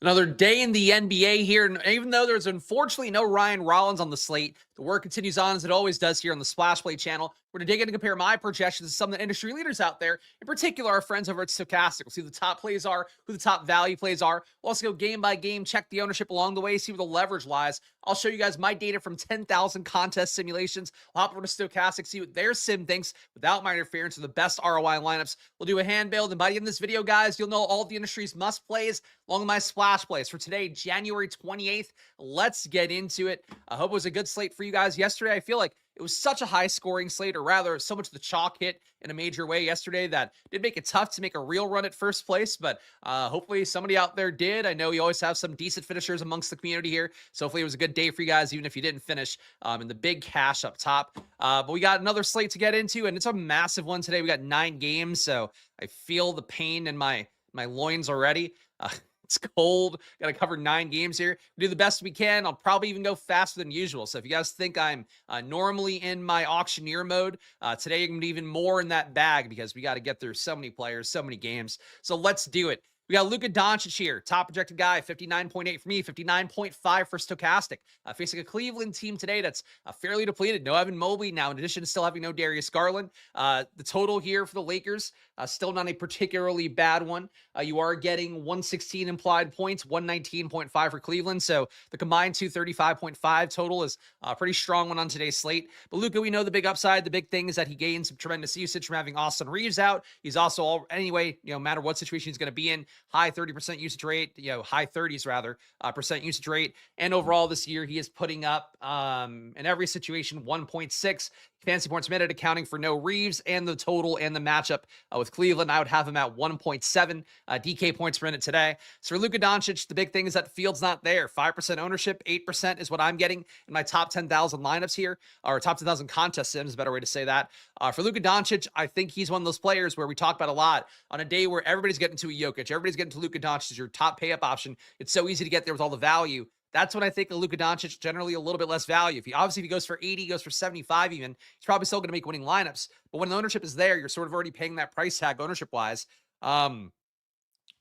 Another day in the NBA here, and even though there's unfortunately no Ryan Rollins on the slate, the work continues on as it always does here on the Splash Play channel. We're going to dig in and compare my projections to some of the industry leaders out there, in particular our friends over at Stokastic. We'll see who the top plays are, who the top value plays are. We'll also go game by game, check the ownership along the way, see where the leverage lies. I'll show you guys my data from 10,000 contest simulations. I'll hop over to Stokastic, see what their sim thinks without my interference of the best ROI lineups. We'll do a hand build, and by the end of this video, guys, you'll know all the industry's must plays along with my splash plays for today, January 28th. Let's get into it. I hope it was a good slate for you guys yesterday. I feel like it was such a high scoring slate, or rather so much the chalk hit in a major way yesterday that did make it tough to make a real run at first place, but hopefully somebody out there did. I know you always have some decent finishers amongst the community here, so hopefully it was a good day for you guys, even if you didn't finish in the big cash up top. But we got another slate to get into, and it's a massive one today. We got 9 games, so I feel the pain in my loins already. It's cold. Got to cover 9 games here. We do the best we can. I'll probably even go faster than usual. So if you guys think I'm normally in my auctioneer mode, today you're going to be even more in that bag because we got to get through so many players, so many games. So let's do it. We got Luka Doncic here, top projected guy, 59.8 for me, 59.5 for Stokastic. Facing a Cleveland team today that's fairly depleted. No Evan Mobley now, in addition to still having no Darius Garland. The total here for the Lakers, still not a particularly bad one. You are getting 116 implied points, 119.5 for Cleveland. So the combined 235.5 total is a pretty strong one on today's slate. But Luka, we know the big upside. The big thing is that he gains some tremendous usage from having Austin Reeves out. He's also, anyway, no matter what situation he's going to be in, high 30% usage rate, high 30s rather, percent usage rate. And overall this year, he is putting up in every situation 1.6 fantasy points minute, accounting for no Reeves, and the total and the matchup with Cleveland. I would have him at 1.7 DK points per minute today. So for Luka Doncic, the big thing is that field's not there. 5% ownership, 8% is what I'm getting in my top 10,000 lineups here, or top 10,000 contest sims is a better way to say that. For Luka Doncic, I think he's one of those players where we talk about a lot on a day where everybody's getting to a Jokic, everybody's getting to Luka Doncic as your top pay-up option. It's so easy to get there with all the value. That's when I think of Luka Doncic, generally a little bit less value. If he goes for 80, goes for 75 even, he's probably still going to make winning lineups. But when the ownership is there, you're sort of already paying that price tag ownership-wise. A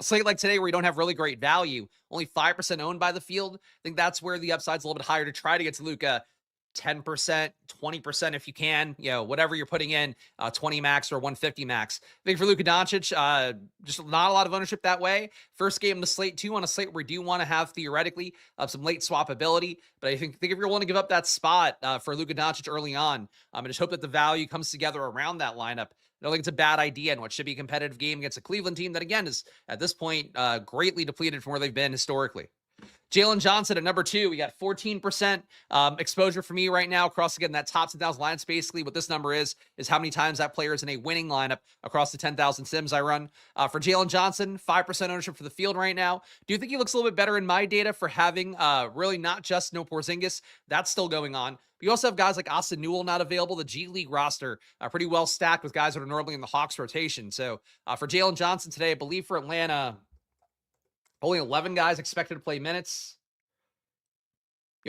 slate like today where you don't have really great value, only 5% owned by the field, I think that's where the upside's a little bit higher to try to get to Luka. 10%, 20% if you can, whatever you're putting in, 20 max or 150 max. I think for Luka Doncic, just not a lot of ownership that way. First game of the slate, too, on a slate where we do want to have theoretically some late swappability. But I think if you're willing to give up that spot for Luka Doncic early on, I just hope that the value comes together around that lineup. I don't think it's a bad idea in what should be a competitive game against a Cleveland team that, again, is at this point greatly depleted from where they've been historically. Jalen Johnson at number 2. We got 14% exposure for me right now across, again, that top 10,000 lineups. Basically, what this number is how many times that player is in a winning lineup across the 10,000 sims I run. For Jalen Johnson, 5% ownership for the field right now. Do you think he looks a little bit better in my data for having really not just no Porzingis? That's still going on. You also have guys like Austin Newell not available. The G League roster pretty well stacked with guys that are normally in the Hawks rotation. So for Jalen Johnson today, I believe for Atlanta, only 11 guys expected to play minutes.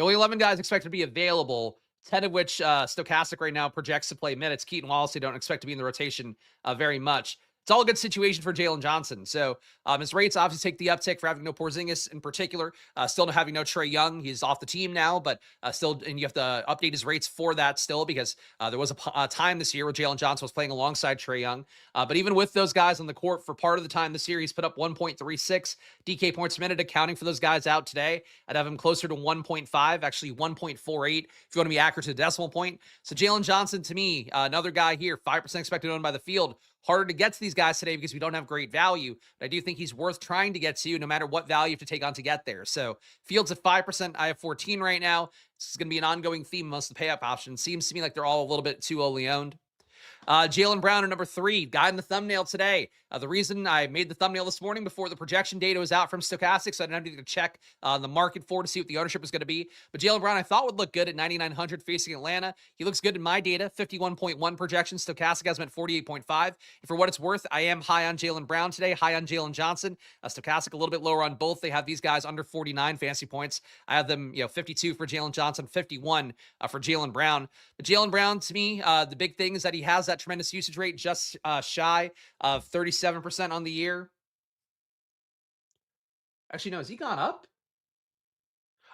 Only 11 guys expected to be available, 10 of which Stokastic right now projects to play minutes. Keaton Wallace, they don't expect to be in the rotation very much. It's all a good situation for Jalen Johnson. So his rates obviously take the uptick for having no Porzingis in particular. Still having no Trae Young. He's off the team now, but still, and you have to update his rates for that still because there was a time this year where Jalen Johnson was playing alongside Trae Young. But even with those guys on the court for part of the time this year, he's put up 1.36 DK points per minute, accounting for those guys out today. I'd have him closer to 1.5, actually 1.48 if you want to be accurate to the decimal point. So Jalen Johnson, to me, another guy here, 5% expected owned by the field. Harder to get to these guys today because we don't have great value. But I do think he's worth trying to get to no matter what value you have to take on to get there. So Fields at 5%. I have 14 right now. This is going to be an ongoing theme amongst the pay-up options. Seems to me like they're all a little bit too lowly owned. Jaylen Brown at number 3, guy in the thumbnail today. The reason I made the thumbnail this morning before the projection data was out from Stokastic, so I didn't have to check the market for to see what the ownership was going to be. But Jaylen Brown, I thought would look good at 9,900 facing Atlanta. He looks good in my data, 51.1 projection. Stokastic has him at 48.5. And for what it's worth, I am high on Jaylen Brown today, high on Jalen Johnson. Stokastic a little bit lower on both. They have these guys under 49 fantasy points. I have them, 52 for Jalen Johnson, 51 for Jaylen Brown. But Jaylen Brown, to me, the big thing is that he has that tremendous usage rate, just shy of 37% on the year. Actually, no, has he gone up?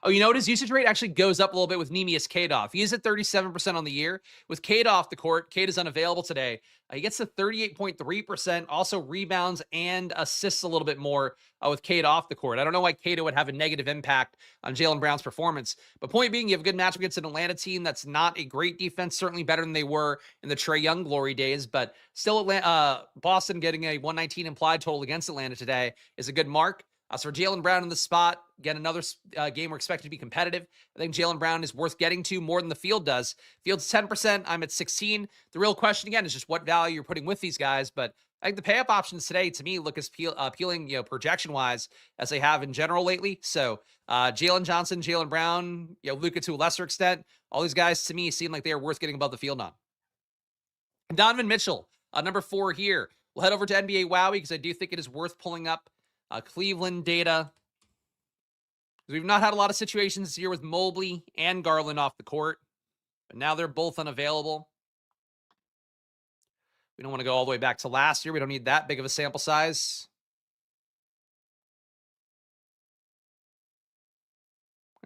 Oh, you know what? His usage rate actually goes up a little bit with Neemias Kadoff. He is at 37% on the year. With Cade off the court, Cade is unavailable today. He gets to 38.3%, also rebounds and assists a little bit more with Cade off the court. I don't know why Cade would have a negative impact on Jaylen Brown's performance. But point being, you have a good matchup against an Atlanta team that's not a great defense, certainly better than they were in the Trae Young glory days. But still, Boston getting a 119 implied total against Atlanta today is a good mark. So for Jaylen Brown in the spot, again, another game we're expected to be competitive. I think Jaylen Brown is worth getting to more than the field does. Field's 10%. I'm at 16. The real question, again, is just what value you're putting with these guys. But I think the pay-up options today, to me, look as appealing, projection-wise, as they have in general lately. So Jalen Johnson, Jaylen Brown, Luka to a lesser extent, all these guys, to me, seem like they are worth getting above the field on. And Donovan Mitchell, number 4 here. We'll head over to NBA Wowie because I do think it is worth pulling up Cleveland data. We've not had a lot of situations this year with Mobley and Garland off the court, but now they're both unavailable. We don't want to go all the way back to last year. We don't need that big of a sample size.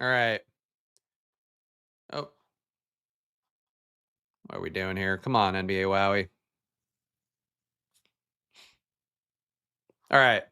All right. Oh. What are we doing here? Come on, NBA Wowie. All right.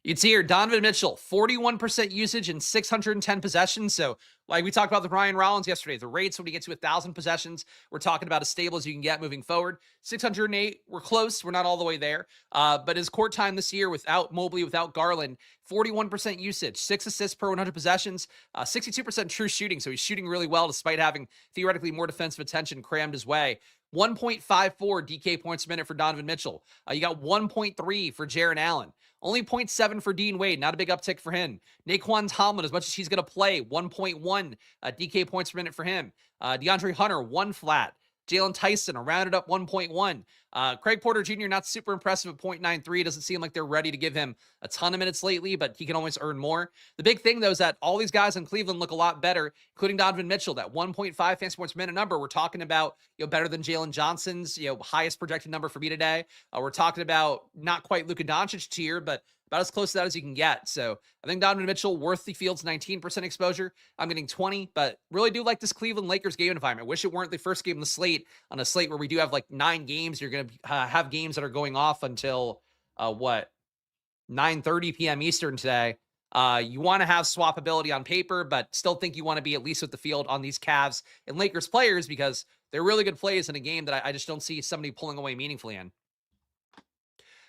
You'd see here, Donovan Mitchell, 41% usage and 610 possessions. So, like we talked about the Ryan Rollins yesterday, the rates when we get to 1,000 possessions, we're talking about as stable as you can get moving forward. 608, we're close. We're not all the way there. But his court time this year without Mobley, without Garland, 41% usage, 6 assists per 100 possessions, 62% true shooting. So he's shooting really well despite having theoretically more defensive attention crammed his way. 1.54 DK points per minute for Donovan Mitchell. You got 1.3 for Jaren Allen. Only 0.7 for Dean Wade. Not a big uptick for him. Naquan Tomlin, as much as he's going to play, 1.1 DK points per minute for him. DeAndre Hunter, 1 flat. Jalen Tyson, a rounded up 1.1. Craig Porter Jr., not super impressive at 0.93. Doesn't seem like they're ready to give him a ton of minutes lately, but he can always earn more. The big thing, though, is that all these guys in Cleveland look a lot better, including Donovan Mitchell, that 1.5 fantasy points per minute number. We're talking about, better than Jalen Johnson's, highest projected number for me today. We're talking about not quite Luka Doncic tier, but about as close to that as you can get. So I think Donovan Mitchell worth the field's 19% exposure. I'm getting 20, but really do like this Cleveland Lakers game environment. Wish it weren't the first game on the slate, on a slate where we do have like 9 games. You're going to have games that are going off until 9:30 p.m. Eastern today. You want to have swappability on paper, but still think you want to be at least with the field on these Cavs and Lakers players because they're really good plays in a game that I just don't see somebody pulling away meaningfully in.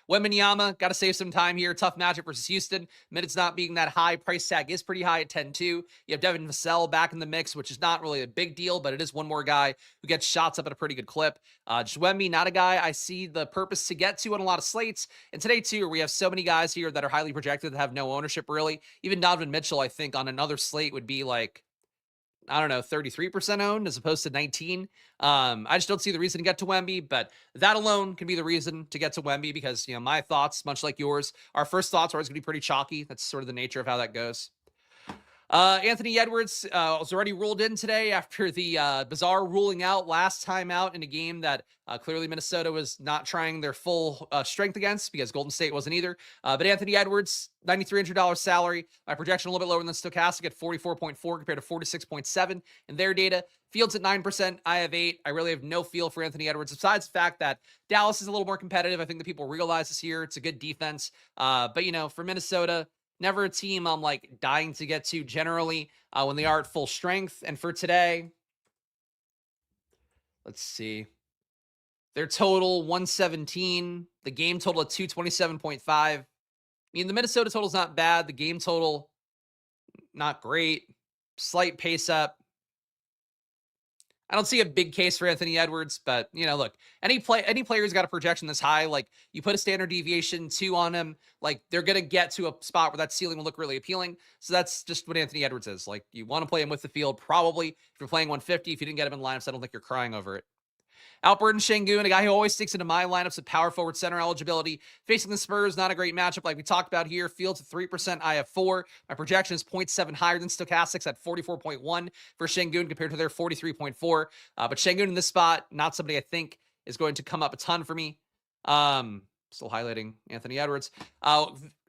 Wembanyama, got to save some time here. Tough matchup versus Houston. Minutes not being that high. Price tag is pretty high at 10-2. You have Devin Vassell back in the mix, which is not really a big deal, but it is one more guy who gets shots up at a pretty good clip. Just Wemby, not a guy I see the purpose to get to on a lot of slates. And today, too, we have so many guys here that are highly projected that have no ownership, really. Even Donovan Mitchell, I think, on another slate would be like, 33% owned as opposed to 19. I just don't see the reason to get to Wemby, but that alone can be the reason to get to Wemby because, my thoughts, much like yours, our first thoughts are always going to be pretty chalky. That's sort of the nature of how that goes. Anthony Edwards was already ruled in today after the bizarre ruling out last time out in a game that clearly Minnesota was not trying their full strength against because Golden State wasn't either. But Anthony Edwards, $9,300 salary. My projection a little bit lower than Stokastic at 44.4 compared to 46.7 in their data. Fields at 9%. I have 8. I really have no feel for Anthony Edwards besides the fact that Dallas is a little more competitive. I think that people realize this year it's a good defense. But for Minnesota, never a team I'm like dying to get to generally when they are at full strength. And for today, let's see. Their total 117. The game total at 227.5. I mean, the Minnesota total is not bad. The game total, not great. Slight pace up. I don't see a big case for Anthony Edwards, but look, any player's got a projection this high, like you put a standard deviation 2 on him, like they're gonna get to a spot where that ceiling will look really appealing. So that's just what Anthony Edwards is. Like you want to play him with the field, probably. If you're playing 150, if you didn't get him in lineups, I don't think you're crying over it. Alperen Şengün, a guy who always sticks into my lineups with power forward center eligibility. Facing the Spurs, not a great matchup like we talked about here. Fields at 3%, I have 4. My projection is 0.7 higher than Stokastic's at 44.1 for Şengün compared to their 43.4. But Şengün in this spot, not somebody I think is going to come up a ton for me. Still highlighting Anthony Edwards.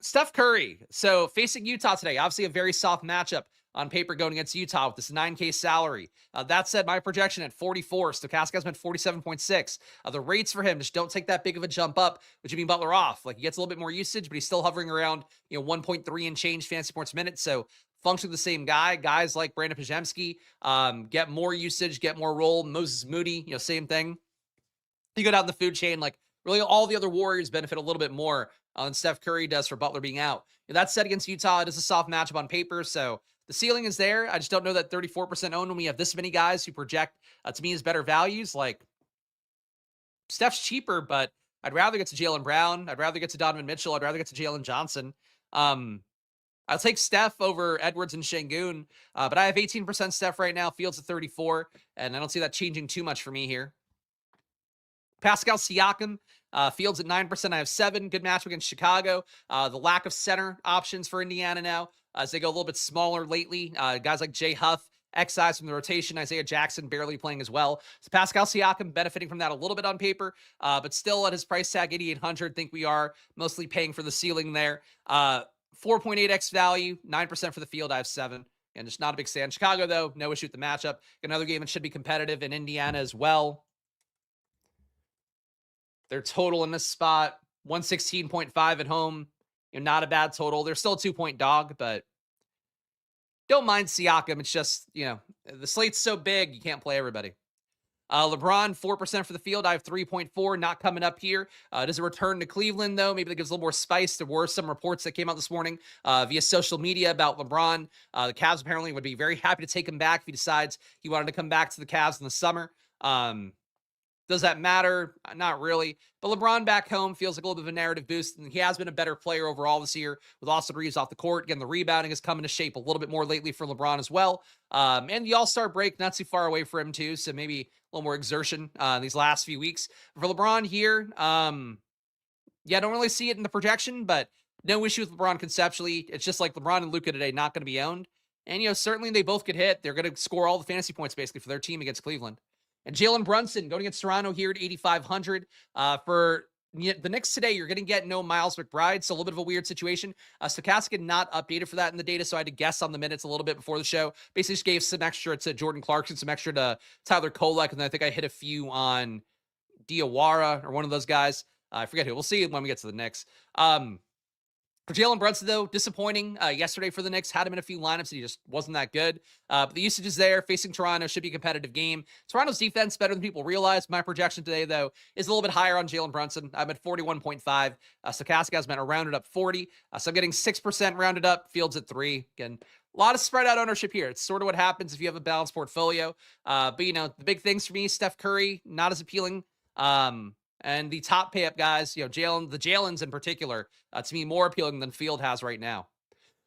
Steph Curry. So facing Utah today, obviously a very soft matchup on paper going against Utah with this 9K salary. That said, my projection at 44. Stokastic has been 47.6. The rates for him just don't take that big of a jump up, which Jimmy Butler off. Like he gets a little bit more usage, but he's still hovering around 1.3 and change fantasy points a minute. So function the same guy. Guys like Brandon Pajemski get more usage, get more role. Moses Moody, same thing. You go down the food chain, like really all the other Warriors benefit a little bit more than Steph Curry does for Butler being out. That said, against Utah, it is a soft matchup on paper, so the ceiling is there. I just don't know that 34% owned when we have this many guys who project to me as better values. Like Steph's cheaper, but I'd rather get to Jaylen Brown. I'd rather get to Donovan Mitchell. I'd rather get to Jalen Johnson. I'll take Steph over Edwards and Şengün, but I have 18% Steph right now. Fields at 34, and I don't see that changing too much for me here. Pascal Siakam, Fields at 9%. I have 7. Good matchup against Chicago. The lack of center options for Indiana now as they go a little bit smaller lately. Guys like Jay Huff, excised from the rotation. Isaiah Jackson barely playing as well. So Pascal Siakam benefiting from that a little bit on paper, but still at his price tag, 8,800. Think we are mostly paying for the ceiling there. 4.8x value, 9% for the field. I have 7. And just not a big stand. Chicago, though, no issue with the matchup. Another game that should be competitive in Indiana as well. Their total in this spot, 116.5 at home. Not a bad total. They're still a 2-point dog, but don't mind Siakam. It's just, the slate's so big, you can't play everybody. LeBron, 4% for the field. I have 3.4, not coming up here. Does it return to Cleveland, though? Maybe that gives a little more spice. There were some reports that came out this morning via social media about LeBron. The Cavs apparently would be very happy to take him back if he decides he wanted to come back to the Cavs in the summer. Does that matter? Not really. But LeBron back home feels like a little bit of a narrative boost, and he has been a better player overall this year with Austin Reeves off the court. Again, the rebounding has come into shape a little bit more lately for LeBron as well. And the All-Star break, not too far away for him too, so maybe a little more exertion these last few weeks. For LeBron here, I don't really see it in the projection, but no issue with LeBron conceptually. It's just like LeBron and Luka today, not going to be owned. And, certainly they both could hit. They're going to score all the fantasy points basically for their team against Cleveland. And Jalen Brunson going against Toronto here at 8,500. For the Knicks today, you're going to get no Miles McBride, so a little bit of a weird situation. Stokastic not updated for that in the data, so I had to guess on the minutes a little bit before the show. Basically just gave some extra to Jordan Clarkson, some extra to Tyler Kolek, and then I think I hit a few on Diawara or one of those guys. I forget who. We'll see when we get to the Knicks. For Jalen Brunson, though, disappointing yesterday for the Knicks. Had him in a few lineups, and he just wasn't that good. But the usage is there. Facing Toronto should be a competitive game. Toronto's defense better than people realize. My projection today, though, is a little bit higher on Jalen Brunson. I'm at 41.5. Stokastic has been rounded up 40. So I'm getting 6% rounded up. Fields at 3. Again, a lot of spread out ownership here. It's sort of what happens if you have a balanced portfolio. But, the big things for me, Steph Curry, not as appealing. And the top pay up guys, the Jalen's in particular, to me more appealing than Field has right now.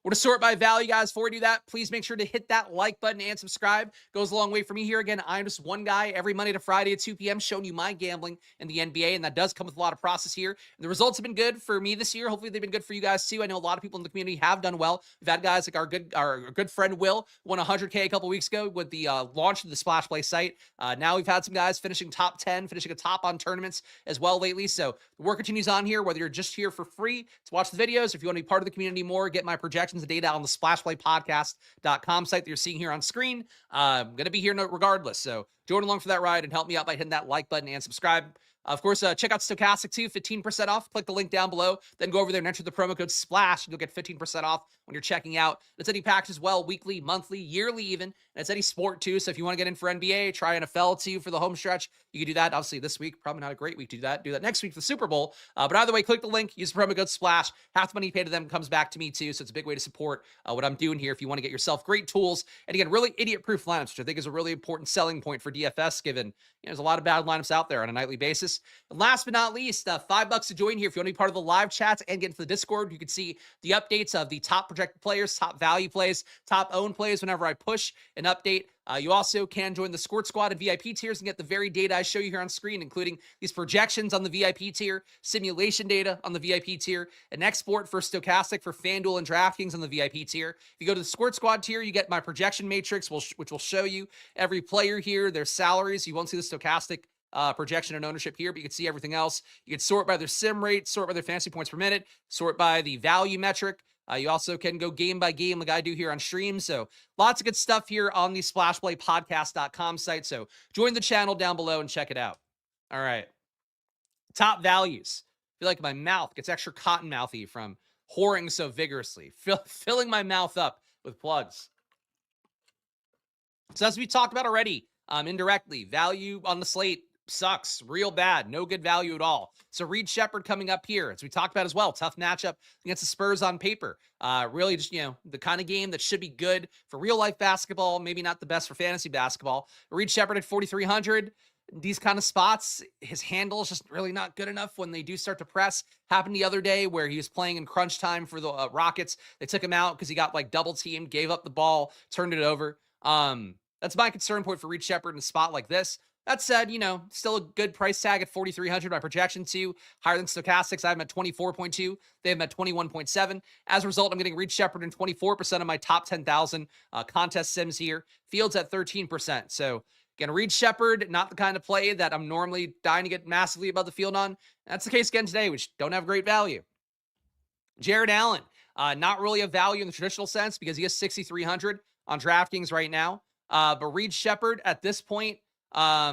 We're to sort by value, guys. Before we do that, please make sure to hit that like button and subscribe. Goes a long way for me here. Again, I'm just one guy every Monday to Friday at 2 p.m. showing you my gambling in the NBA, and that does come with a lot of process here. And the results have been good for me this year. Hopefully, they've been good for you guys too. I know a lot of people in the community have done well. We've had guys like our good friend Will won 100K a couple weeks ago with the launch of the Splash Play site. Now we've had some guys finishing top 10, finishing a top on tournaments as well lately. So the work continues on here, whether you're just here for free to watch the videos, or if you want to be part of the community more, get my projections and data on the splashplaypodcast.com site that you're seeing here on screen. I'm going to be here regardless. So join along for that ride and help me out by hitting that like button and subscribe. Of course, check out Stokastic too, 15% off. Click the link down below, then go over there and enter the promo code SPLASH, and you'll get 15% off when you're checking out. It's any package as well, weekly, monthly, yearly even, and it's any sport too. So if you want to get in for NBA, try NFL too for the home stretch, you can do that. Obviously this week, probably not a great week to do that. Do that next week for the Super Bowl. But either way, click the link, use the promo code SPLASH. Half the money you pay to them comes back to me too, so it's a big way to support what I'm doing here if you want to get yourself great tools. And again, really idiot-proof lineups, which I think is a really important selling point for DFS, given there's a lot of bad lineups out there on a nightly basis. And last but not least, $5 to join here. If you want to be part of the live chats and get into the Discord, you can see the updates of the top projected players, top value plays, top owned plays whenever I push an update. You also can join the Squirt Squad and VIP tiers and get the very data I show you here on screen, including these projections on the VIP tier, simulation data on the VIP tier, an export for Stokastic for FanDuel and DraftKings on the VIP tier. If you go to the Squirt Squad tier, you get my projection matrix, which will show you every player here, their salaries. You won't see the Stokastic projection and ownership here, but you can see everything else. You can sort by their sim rate, sort by their fantasy points per minute, sort by the value metric. You also can go game by game like I do here on stream. So lots of good stuff here on the splashplaypodcast.com site. So join the channel down below and check it out. All right. Top values. I feel like my mouth gets extra cotton mouthy from whoring so vigorously, filling my mouth up with plugs. So as we talked about already, indirectly, value on the slate sucks real bad. No good value at all. So Reed Shepherd coming up here, as we talked about as well, tough matchup against the Spurs on paper. Really just, the kind of game that should be good for real life basketball, maybe not the best for fantasy basketball. Reed Shepherd at 4,300. These kind of spots, his handle is just really not good enough when they do start to press. Happened the other day where he was playing in crunch time for the Rockets. They took him out because he got like double teamed, gave up the ball, turned it over. That's my concern point for Reed Shepherd in a spot like this. That said, still a good price tag at 4,300. My projection too, higher than Stokastic's. I have him at 24.2. They have him at 21.7. As a result, I'm getting Reed Shepherd in 24% of my top 10,000 contest sims here. Fields at 13%. So again, Reed Shepherd, not the kind of play that I'm normally dying to get massively above the field on. That's the case again today, which don't have great value. Jared Allen, not really a value in the traditional sense because he is 6,300 on DraftKings right now. But Reed Shepherd at this point, a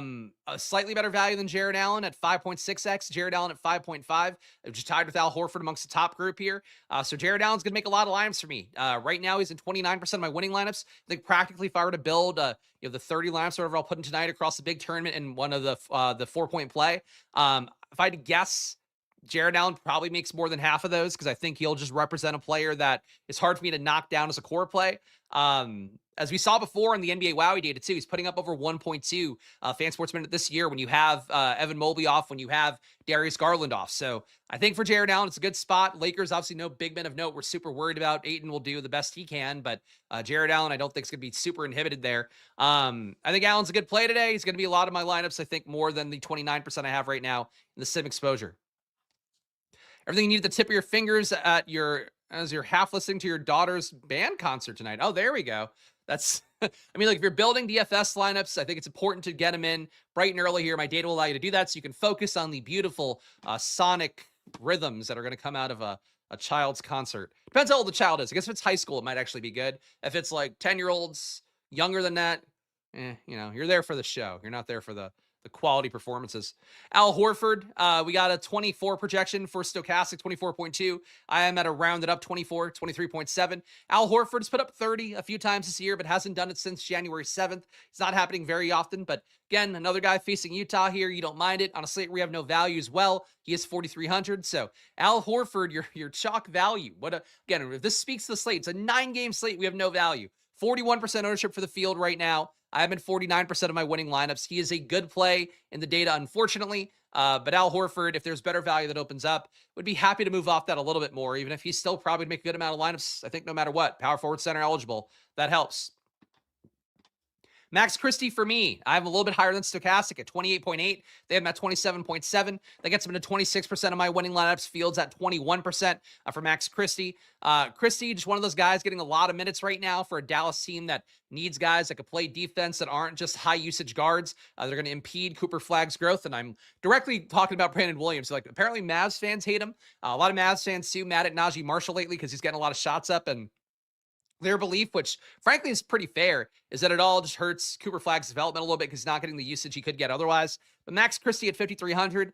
slightly better value than Jared Allen at 5.6x, Jared Allen at 5.5, which is tied with Al Horford amongst the top group here. So Jared Allen's going to make a lot of lineups for me. Right now, he's in 29% of my winning lineups. I think practically if I were to build, the 30 lineups or whatever I'll put in tonight across the big tournament in one of the 4-point play, if I had to guess, Jared Allen probably makes more than half of those because I think he'll just represent a player that is hard for me to knock down as a core play. As we saw before in the NBA Wowie data too, he's putting up over 1.2 fan sports minute this year when you have Evan Mobley off, when you have Darius Garland off. So I think for Jared Allen, it's a good spot. Lakers, obviously no big men of note we're super worried about. Ayton will do the best he can, but Jared Allen, I don't think is going to be super inhibited there. I think Allen's a good play today. He's going to be a lot of my lineups, I think more than the 29% I have right now in the sim exposure. Everything you need at the tip of your fingers as you're half listening to your daughter's band concert tonight. Oh, there we go. That's, if you're building DFS lineups, I think it's important to get them in bright and early here. My data will allow you to do that so you can focus on the beautiful sonic rhythms that are going to come out of a child's concert. Depends how old the child is. I guess if it's high school, it might actually be good. If it's like 10-year-olds, younger than that, you're there for the show. You're not there for the quality performances. Al Horford, we got a 24 projection for Stokastic, 24.2. I am at a rounded up 24, 23.7. Al Horford's put up 30 a few times this year, but hasn't done it since January 7th. It's not happening very often, but again, another guy facing Utah here. You don't mind it. On a slate we have no value as well. He is 4,300. So Al Horford, your chalk value. Again, if this speaks to the slate, it's a 9-game slate. We have no value. 41% ownership for the field right now. I am in 49% of my winning lineups. He is a good play in the data, unfortunately. But Al Horford, if there's better value that opens up, would be happy to move off that a little bit more, even if he's still probably make a good amount of lineups. I think no matter what, power forward, center eligible, that helps. Max Christie for me, I have a little bit higher than Stokastic at 28.8. They have him at 27.7. That gets him into 26% of my winning lineups. Fields at 21% for Max Christie. Christie, just one of those guys getting a lot of minutes right now for a Dallas team that needs guys that can play defense that aren't just high usage guards. They're going to impede Cooper Flagg's growth. And I'm directly talking about Brandon Williams. So apparently Mavs fans hate him. A lot of Mavs fans too mad at Najee Marshall lately because he's getting a lot of shots up, and their belief, which frankly is pretty fair, is that it all just hurts Cooper Flagg's development a little bit because he's not getting the usage he could get otherwise. But Max Christie at 5,300,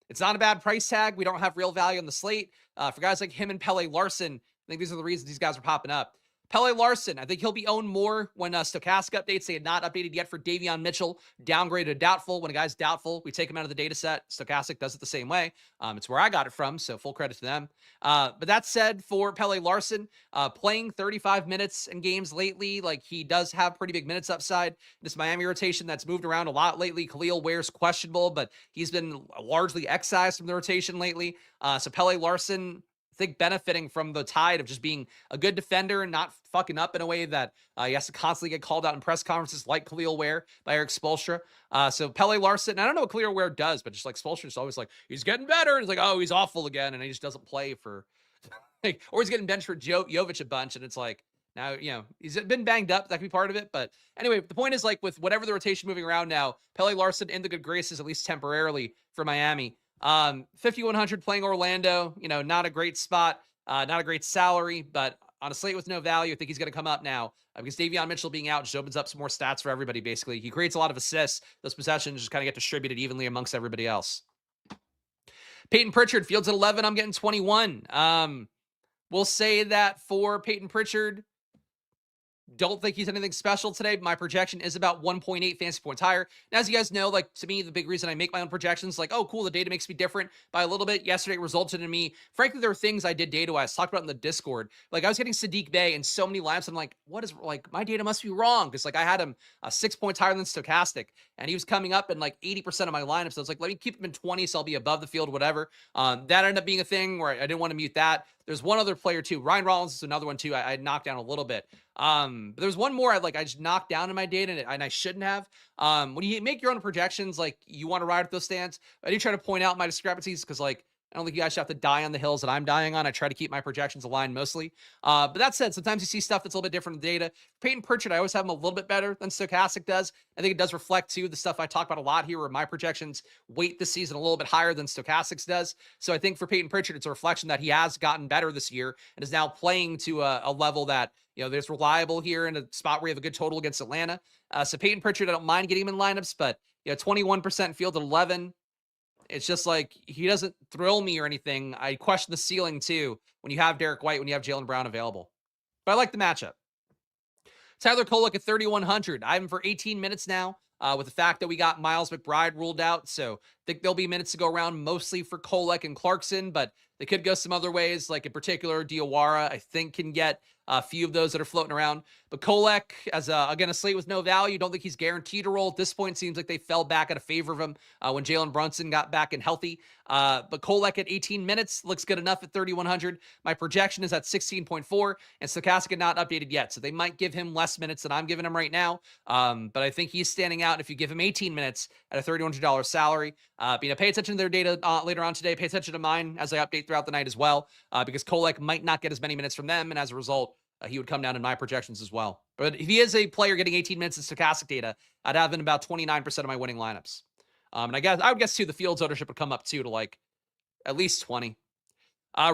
it's not a bad price tag. We don't have real value on the slate. For guys like him and Pele Larson, I think these are the reasons these guys are popping up. Pele Larson, I think he'll be owned more when Stokastic updates. They had not updated yet for Davion Mitchell, downgraded to doubtful. When a guy's doubtful, we take him out of the data set. Stokastic does it the same way. It's where I got it from, so full credit to them. But that said, for Pele Larson, playing 35 minutes in games lately, he does have pretty big minutes upside. This Miami rotation that's moved around a lot lately. Khalil Ware's questionable, but he's been largely excised from the rotation lately. So Pele Larson, I think benefiting from the tide of just being a good defender and not fucking up in a way that he has to constantly get called out in press conferences like Khalil Ware by Eric Spoelstra. So Pele Larson, I don't know what Khalil Ware does, but just Spoelstra's always he's getting better. And it's oh, he's awful again. And he just doesn't play for, or he's getting benched for Jovic a bunch. And it's Now, he's been banged up. That could be part of it. But anyway, the point is, like, with whatever the rotation moving around now, Pele Larson in the good graces, at least temporarily, for Miami. 5,100 playing Orlando, not a great spot, not a great salary, but on a slate with no value, I think he's going to come up now because Davion Mitchell being out just opens up some more stats for everybody, basically. He creates a lot of assists. Those possessions just kind of get distributed evenly amongst everybody else. Peyton Pritchard, fields at 11. I'm getting 21. We'll say that for Peyton Pritchard, don't think he's anything special today. My projection is about 1.8 fantasy points higher. And as you guys know, like, to me, the big reason I make my own projections, like, oh, cool, the data makes me different by a little bit. Yesterday it resulted in me. Frankly, there were things I did data-wise, talked about in the Discord. Like, I was getting Sadiq Bey in so many lineups. I'm like, what is, like, my data must be wrong. Because, like, I had him 6 points higher than Stokastic. And he was coming up in, like, 80% of my lineups. So I was like, let me keep him in 20 so I'll be above the field, whatever. That ended up being a thing where I didn't want to mute that. There's one other player, too. Ryan Rollins is another one, too. I knocked down a little bit. But there's one more I just knocked down in my data and I shouldn't have. When you make your own projections, like, you want to ride at those stands, I do try to point out my discrepancies because, like, I don't think you guys should have to die on the hills that I'm dying on. I try to keep my projections aligned mostly. But that said, sometimes you see stuff that's a little bit different in the data. Peyton Pritchard, I always have him a little bit better than Stokastic does. I think it does reflect, too, the stuff I talk about a lot here where my projections weight this season a little bit higher than Stokastic's does. So I think for Peyton Pritchard, it's a reflection that he has gotten better this year and is now playing to a level that, there's reliable here in a spot where you have a good total against Atlanta. So Peyton Pritchard, I don't mind getting him in lineups, but 21% field at 11. It's just like, he doesn't thrill me or anything. I question the ceiling too when you have Derek White, when you have Jaylen Brown available. But I like the matchup. Tyler Kolek at 3,100. I have him for 18 minutes now. With the fact that we got Miles McBride ruled out. So I think there'll be minutes to go around mostly for Kolek and Clarkson, but they could go some other ways. Like in particular, Diawara, I think, can get a few of those that are floating around. But Kolek, as again, a slate with no value, don't think he's guaranteed to roll. At this point, seems like they fell back out of favor of him when Jalen Brunson got back and healthy. But Kolek at 18 minutes looks good enough at 3,100. My projection is at 16.4, and Stokastic not updated yet. So they might give him less minutes than I'm giving him right now. But I think he's standing out if you give him 18 minutes at a $3,100 salary. Pay attention to their data later on today. Pay attention to mine as I update throughout the night as well, because Kolek might not get as many minutes from them, and as a result, he would come down in my projections as well. But if he is a player getting 18 minutes in Stokastic data, I'd have in about 29% of my winning lineups. And I would guess too the Fields ownership would come up too to like at least 20.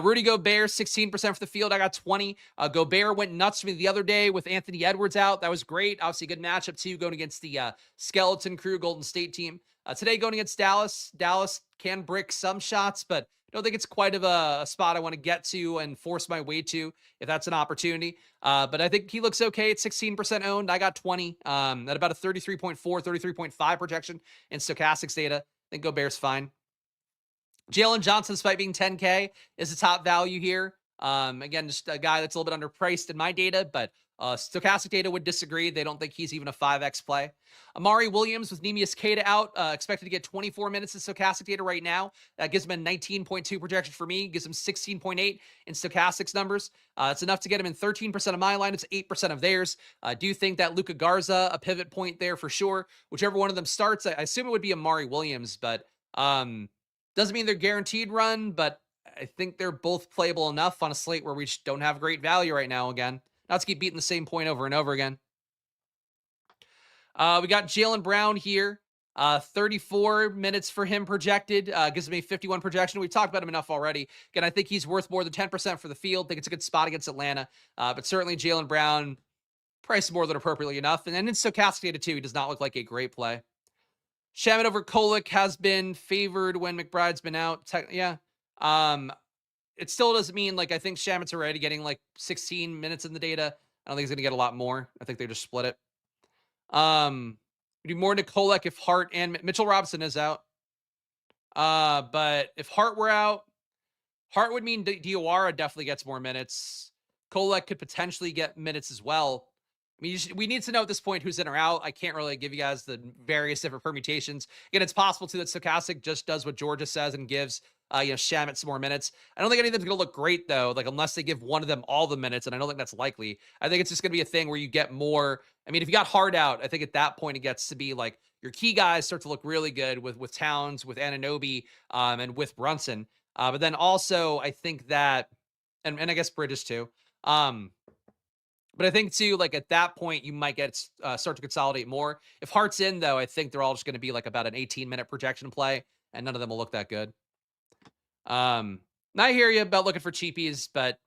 Rudy Gobert, 16% for the field. I got 20. Gobert went nuts for me the other day with Anthony Edwards out. That was great. Obviously, good matchup, too, going against the Skeleton Crew Golden State team. Today, going against Dallas. Dallas can brick some shots, but I don't think it's quite of a spot I want to get to and force my way to if that's an opportunity. But I think he looks okay at 16% owned. I got 20 at about a 33.4, 33.5 projection in Stokastic's data. I think Gobert's fine. Jalen Johnson, despite being 10K, is the top value here. Again, just a guy that's a little bit underpriced in my data, but Stokastic data would disagree. They don't think he's even a 5X play. Amari Williams with Neemias Queta out, expected to get 24 minutes in Stokastic data right now. That gives him a 19.2 projection for me, gives him 16.8 in Stokastic's numbers. It's enough to get him in 13% of my line. It's 8% of theirs. I do think that Luka Garza, a pivot point there for sure. Whichever one of them starts, I assume it would be Amari Williams, but doesn't mean they're guaranteed run, but I think they're both playable enough on a slate where we just don't have great value right now again. Not to keep beating the same point over and over again. We got Jaylen Brown here. 34 minutes for him projected. Gives me a 51 projection. We've talked about him enough already. Again, I think he's worth more than 10% for the field. I think it's a good spot against Atlanta. But certainly Jaylen Brown, priced more than appropriately enough. And then in Stokastic data too, he does not look like a great play. Shamet over Kolek has been favored when McBride's been out. Yeah. It still doesn't mean, like, I think Shamet's already getting like 16 minutes in the data. I don't think he's going to get a lot more. I think they just split it. We do more into Kolek if Hart and Mitchell Robinson is out. But if Hart were out, Hart would mean Diawara definitely gets more minutes. Kolek could potentially get minutes as well. I mean, we need to know at this point who's in or out. I can't really give you guys the various different permutations. Again, it's possible too that Stokastic just does what Georgia says and gives Shamet some more minutes. I don't think any of them's going to look great, though, like unless they give one of them all the minutes, and I don't think that's likely. I think it's just going to be a thing where you get more. I mean, if you got Hart out, I think at that point it gets to be like your key guys start to look really good with Towns, with Anunoby, and with Brunson. But then also, I think that, and I guess Bridges too. But I think too, like at that point, you might get start to consolidate more. If Hart's in, though, I think they're all just going to be like about an 18-minute projection play, and none of them will look that good. And I hear you about looking for cheapies, but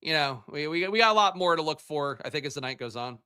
we got a lot more to look for, I think, as the night goes on.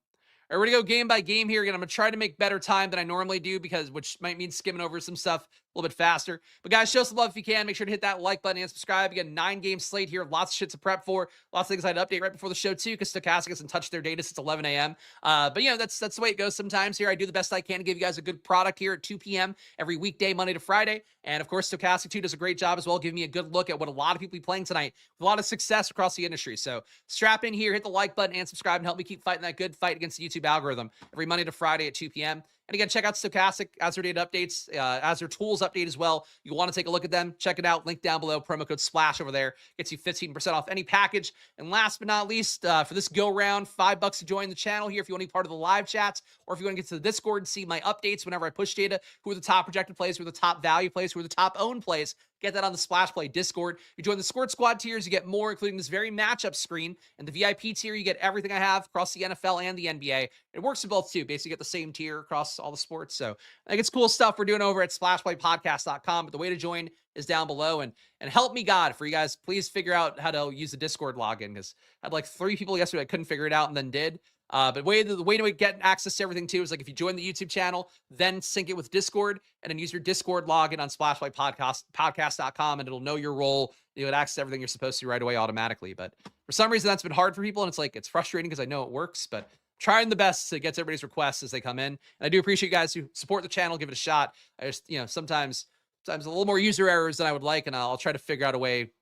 All right, we're gonna go game by game here again. I'm gonna try to make better time than I normally do which might mean skimming over some stuff a little bit faster. But guys, show some love if you can. Make sure to hit that like button and subscribe. Again, 9-game slate here. Lots of shit to prep for. Lots of things I'd update right before the show too, because Stokastic hasn't touched their data since 11 a.m. But that's the way it goes sometimes here. I do the best I can to give you guys a good product here at 2 p.m. every weekday, Monday to Friday. And of course, Stokastic too does a great job as well, giving me a good look at what a lot of people be playing tonight with a lot of success across the industry. So strap in here, hit the like button and subscribe, and help me keep fighting that good fight against the YouTube algorithm every Monday to Friday at 2 p.m. And again, check out Stokastic as their data updates, as their tools update as well. You want to take a look at them, check it out. Link down below. Promo code SPLASH over there gets you 15% off any package. And last but not least, for this go round, $5 to join the channel here if you want to be part of the live chats, or if you want to get to the Discord and see my updates whenever I push data, who are the top projected plays, who are the top value plays, who are the top owned plays. Get that on the Splash Play Discord. You join the Squirt Squad tiers, you get more, including this very matchup screen. And the VIP tier, you get everything I have across the NFL and the NBA. It works in both too. Basically, get the same tier across all the sports. So I think it's cool stuff we're doing over at splashplaypodcast.com. But the way to join is down below. And help me God for you guys. Please figure out how to use the Discord login, because I had like 3 people yesterday that couldn't figure it out and then did. But the way to get access to everything too is like if you join the YouTube channel, then sync it with Discord, and then use your Discord login on splashplaypodcast.com, and it'll know your role. You would access everything you're supposed to right away automatically. But for some reason, that's been hard for people, and it's frustrating because I know it works, but trying the best to get to everybody's requests as they come in. And I do appreciate you guys who support the channel, give it a shot. I just, sometimes a little more user errors than I would like, and I'll try to figure out a way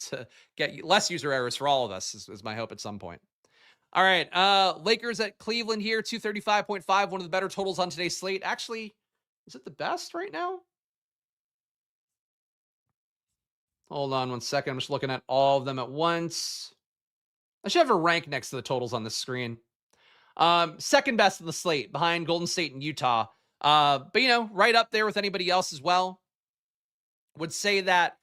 to get less user errors for all of us is my hope at some point. All right, Lakers at Cleveland here, 235.5, one of the better totals on today's slate. Actually, is it the best right now? Hold on one second. I'm just looking at all of them at once. I should have a rank next to the totals on this screen. Second best in the slate, behind Golden State and Utah. But right up there with anybody else as well. Would say that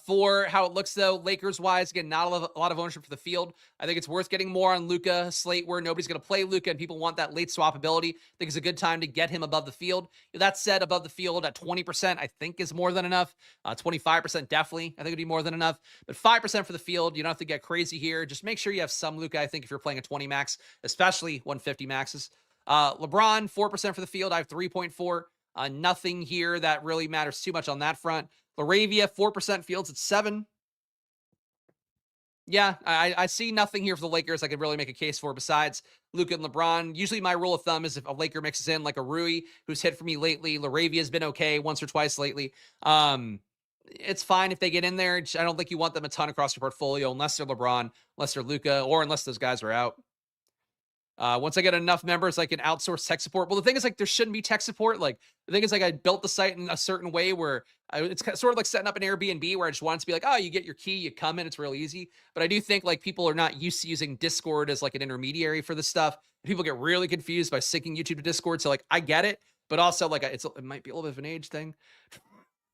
for how it looks, though, Lakers-wise, again, not a lot of ownership for the field. I think it's worth getting more on Luka slate where nobody's going to play Luka and people want that late swap ability. I think it's a good time to get him above the field. That said, above the field at 20%, I think is more than enough. 25% definitely, I think it'd be more than enough. But 5% for the field, you don't have to get crazy here. Just make sure you have some Luka, I think, if you're playing a 20 max, especially 150 maxes. LeBron, 4% for the field. I have 3.4. Nothing here that really matters too much on that front. Laravia, 4% fields at 7. Yeah, I see nothing here for the Lakers I could really make a case for besides Luka and LeBron. Usually my rule of thumb is if a Laker mixes in like a Rui, who's hit for me lately. Laravia's been okay once or twice lately. It's fine if they get in there. I don't think you want them a ton across your portfolio unless they're LeBron, unless they're Luka, or unless those guys are out. Once I get enough members, I can outsource tech support. Well, the thing is, there shouldn't be tech support. The thing is, I built the site in a certain way where it's sort of like setting up an Airbnb where I just want it to be like, oh, you get your key, you come in, it's real easy. But I do think people are not used to using Discord as an intermediary for this stuff. People get really confused by syncing YouTube to Discord. So I get it, but also it might be a little bit of an age thing.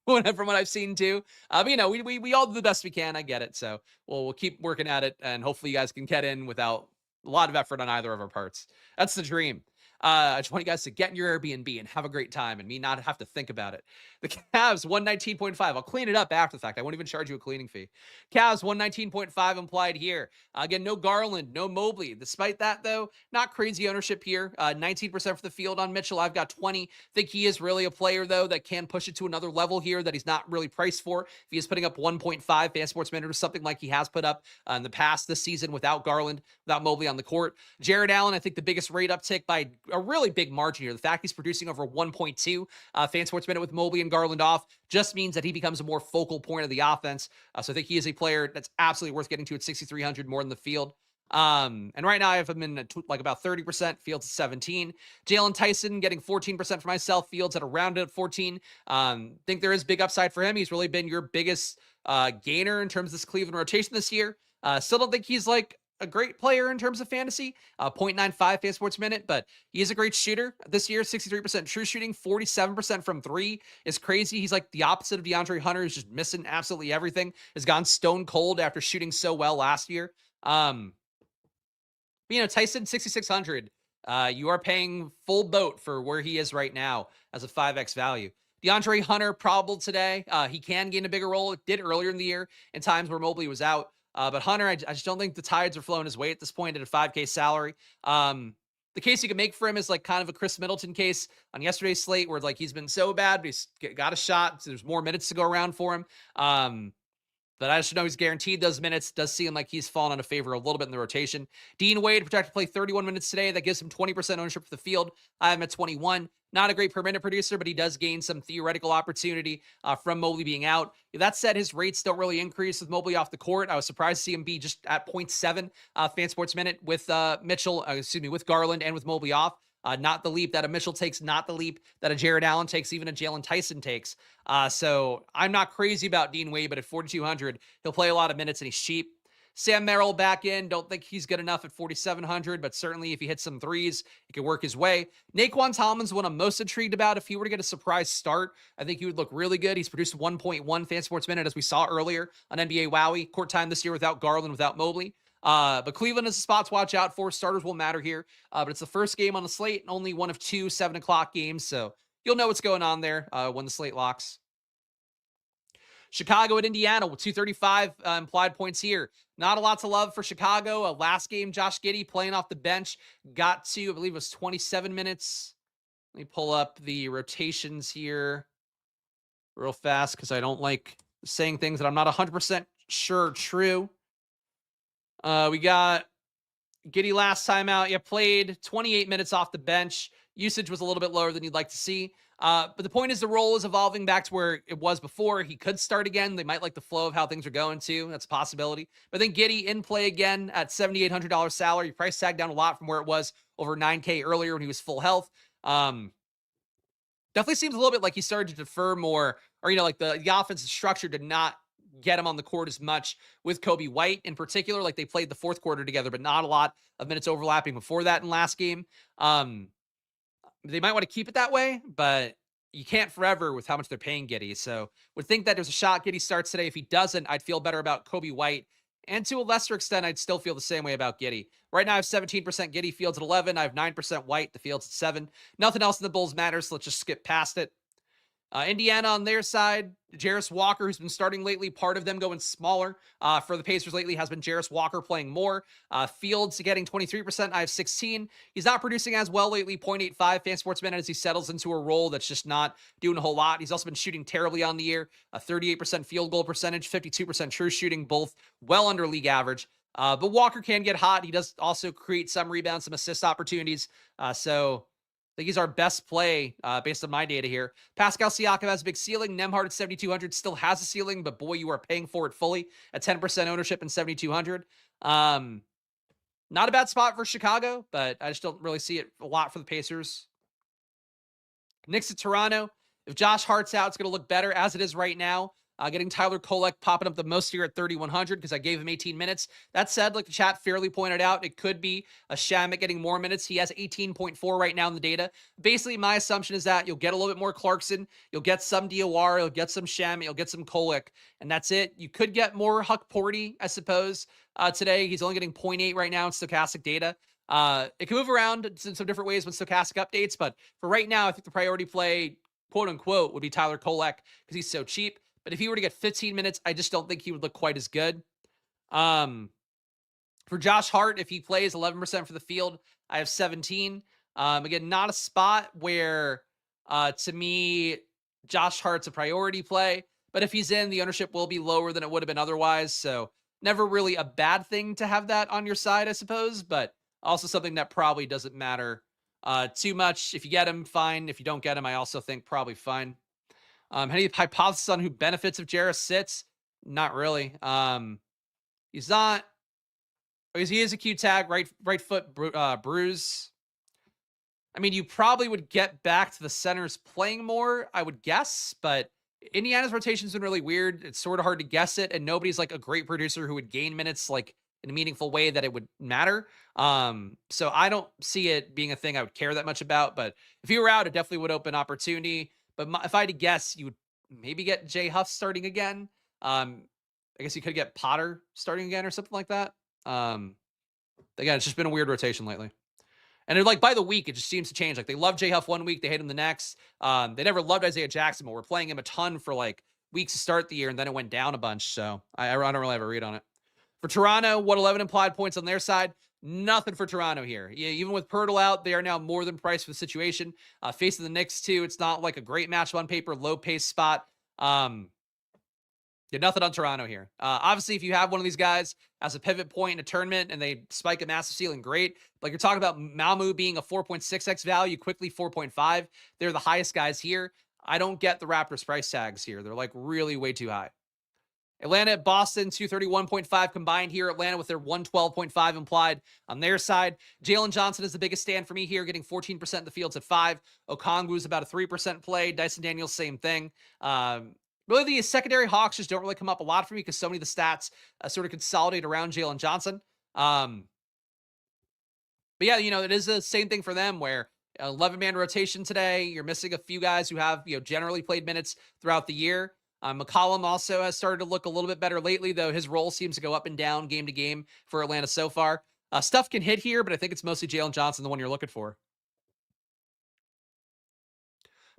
From what I've seen too. But we all do the best we can. I get it. So we'll keep working at it, and hopefully you guys can get in without a lot of effort on either of our parts. That's the dream. I just want you guys to get in your Airbnb and have a great time and me not have to think about it. The Cavs, 119.5. I'll clean it up after the fact. I won't even charge you a cleaning fee. Cavs, 119.5 implied here. Again, no Garland, no Mobley. Despite that, though, not crazy ownership here. 19% for the field on Mitchell. I've got 20. Think he is really a player, though, that can push it to another level here that he's not really priced for. If he is putting up 1.5 fan sports minute or something like he has put up in the past this season without Garland, without Mobley on the court. Jared Allen, I think the biggest rate uptick by a really big margin here. The fact he's producing over 1.2 fan sports minute with Mobley and Garland off just means that he becomes a more focal point of the offense. So I think he is a player that's absolutely worth getting to at 6,300 more than the field. And right now I have him in about 30%, Fields at 17. Jalen Tyson getting 14% for myself, Fields at around at 14. Think there is big upside for him. He's really been your biggest gainer in terms of this Cleveland rotation this year. Still don't think he's a great player in terms of fantasy, 0.95 fan sports minute, but he is a great shooter this year. 63% true shooting, 47% from 3 is crazy. He's the opposite of DeAndre Hunter, who's just missing absolutely everything. Has gone stone cold after shooting so well last year. But, Tyson 6,600. You are paying full boat for where he is right now as a 5x value. DeAndre Hunter probable today. He can gain a bigger role. It did earlier in the year in times where Mobley was out. But Hunter, I just don't think the tides are flowing his way at this point at a 5K salary. The case you can make for him is like kind of a Chris Middleton case on yesterday's slate where like he's been so bad, but he's got a shot. So there's more minutes to go around for him. But I just know he's guaranteed those minutes. Does seem like he's fallen out of favor a little bit in the rotation. Dean Wade projected to play 31 minutes today. That gives him 20% ownership for the field. I'm at 21. Not a great per minute producer, but he does gain some theoretical opportunity from Mobley being out. That said, his rates don't really increase with Mobley off the court. I was surprised to see him be just at 0.7 fan sports minute with with Garland and with Mobley off. Not the leap that a Mitchell takes, not the leap that a Jared Allen takes, even a Jalen Tyson takes. So I'm not crazy about Dean Wade, but at 4,200, he'll play a lot of minutes and he's cheap. Sam Merrill back in. Don't think he's good enough at 4,700, but certainly if he hits some threes, he can work his way. Naquan Tomlin's one I'm most intrigued about. If he were to get a surprise start, I think he would look really good. He's produced 1.1 fan sports minute, as we saw earlier on NBA Wowie. Court time this year without Garland, without Mobley. But Cleveland is a spot to watch out for. Starters will matter here. But it's the first game on the slate and only one of 2 7 o'clock games. So you'll know what's going on there when the slate locks. Chicago at Indiana with 235 implied points here. Not a lot to love for Chicago. Last game, Josh Giddey playing off the bench got to, I believe it was 27 minutes. Let me pull up the rotations here real fast because I don't like saying things that I'm not 100% sure are true. We got Giddey last time out. Played 28 minutes off the bench. Usage was a little bit lower than you'd like to see. But the point is the role is evolving back to where it was before. He could start again. They might like the flow of how things are going too. That's a possibility. But then Giddey in play again at $7,800 salary. Price tag down a lot from where it was over $9K earlier when he was full health. Definitely seems a little bit like he started to defer more, or, like the offensive structure did not get him on the court as much with Kobe White in particular. Like they played the fourth quarter together, but not a lot of minutes overlapping before that in last game. They might want to keep it that way, but you can't forever with how much they're paying Giddey. So would think that there's a shot Giddey starts today. If he doesn't, I'd feel better about Kobe White. And to a lesser extent, I'd still feel the same way about Giddey. Right now, I have 17% Giddey, Fields at 11. I have 9% White, the Fields at 7. Nothing else in the Bulls matters, so let's just skip past it. Indiana on their side, Jarris Walker, who's been starting lately, part of them going smaller for the Pacers lately has been Jarris Walker playing more. Fields getting 23%. I have 16. He's not producing as well lately, 0.85 fan sports minute as he settles into a role that's just not doing a whole lot. He's also been shooting terribly on the year, a 38% field goal percentage, 52% true shooting, both well under league average. But Walker can get hot. He does also create some rebounds, some assist opportunities. So I think he's our best play based on my data here. Pascal Siakam has a big ceiling. Nembhard at 7,200 still has a ceiling, but boy, you are paying for it fully at 10% ownership and 7,200. Not a bad spot for Chicago, but I just don't really see it a lot for the Pacers. Knicks at Toronto. If Josh Hart's out, it's going to look better as it is right now. Getting Tyler Kolek popping up the most here at 3,100 because I gave him 18 minutes. That said, like the chat fairly pointed out, it could be a Shamet getting more minutes. He has 18.4 right now in the data. Basically, my assumption is that you'll get a little bit more Clarkson, you'll get some DOR, you'll get some Shamet, you'll get some Kolek, and that's it. You could get more Huck Porty, I suppose, today. He's only getting 0.8 right now in Stokastic data. It can move around in some different ways with Stokastic updates, but for right now, I think the priority play, quote unquote, would be Tyler Kolek because he's so cheap. But if he were to get 15 minutes, I just don't think he would look quite as good. For Josh Hart, if he plays 11% for the field, I have 17. Again, not a spot where, to me, Josh Hart's a priority play. But if he's in, the ownership will be lower than it would have been otherwise. So never really a bad thing to have that on your side, I suppose. But also something that probably doesn't matter too much. If you get him, fine. If you don't get him, I also think probably fine. Any hypothesis on who benefits if Jarris sits? Not really. He's not. He is a Q tag, right foot bruise. I mean, you probably would get back to the centers playing more, I would guess, but Indiana's rotation's been really weird. It's sort of hard to guess it, and nobody's like a great producer who would gain minutes like in a meaningful way that it would matter. So I don't see it being a thing I would care that much about, but if he were out, it definitely would open opportunity. But if I had to guess, you would maybe get Jay Huff starting again. I guess you could get Potter starting again or something like that. Again, it's just been a weird rotation lately. And like by the week, it just seems to change. Like they love J Huff one week, they hate him the next. They never loved Isaiah Jackson, but we're playing him a ton for like weeks to start the year, and then it went down a bunch. So I don't really have a read on it. For Toronto, what 11 implied points on their side? Nothing for Toronto here. Yeah, even with Pirtle out, they are now more than priced for the situation. Facing the Knicks too, it's not like a great matchup on paper, low pace spot. Yeah, nothing on Toronto here. Obviously, if you have one of these guys as a pivot point in a tournament and they spike a massive ceiling, great. Like you're talking about Malmu being a 4.6x value, quickly 4.5. They're the highest guys here. I don't get the Raptors price tags here. They're like really way too high. Atlanta at Boston, 231.5 combined here. Atlanta with their 112.5 implied on their side. Jalen Johnson is the biggest stand for me here, getting 14% of the fields at 5. Okongwu's about a 3% play. Dyson Daniels, same thing. Really, the secondary Hawks just don't really come up a lot for me because so many of the stats sort of consolidate around Jalen Johnson. But yeah, it is the same thing for them where 11-man rotation today. You're missing a few guys who have, generally played minutes throughout the year. McCollum also has started to look a little bit better lately, though his role seems to go up and down game to game for Atlanta so far. Stuff can hit here, but I think it's mostly Jalen Johnson, the one you're looking for.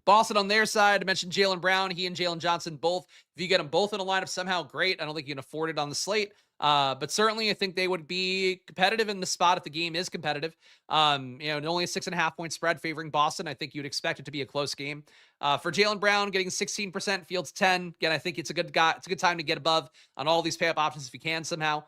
Boston on their side, I mentioned Jaylen Brown. He and Jalen Johnson both. If you get them both in a lineup somehow, great. I don't think you can afford it on the slate. But certainly I think they would be competitive in the spot if the game is competitive. Only a 6.5 point spread favoring Boston. I think you'd expect it to be a close game. For Jaylen Brown getting 16%, fields 10. Again, I think it's a good guy. It's a good time to get above on all these pay up options if you can somehow.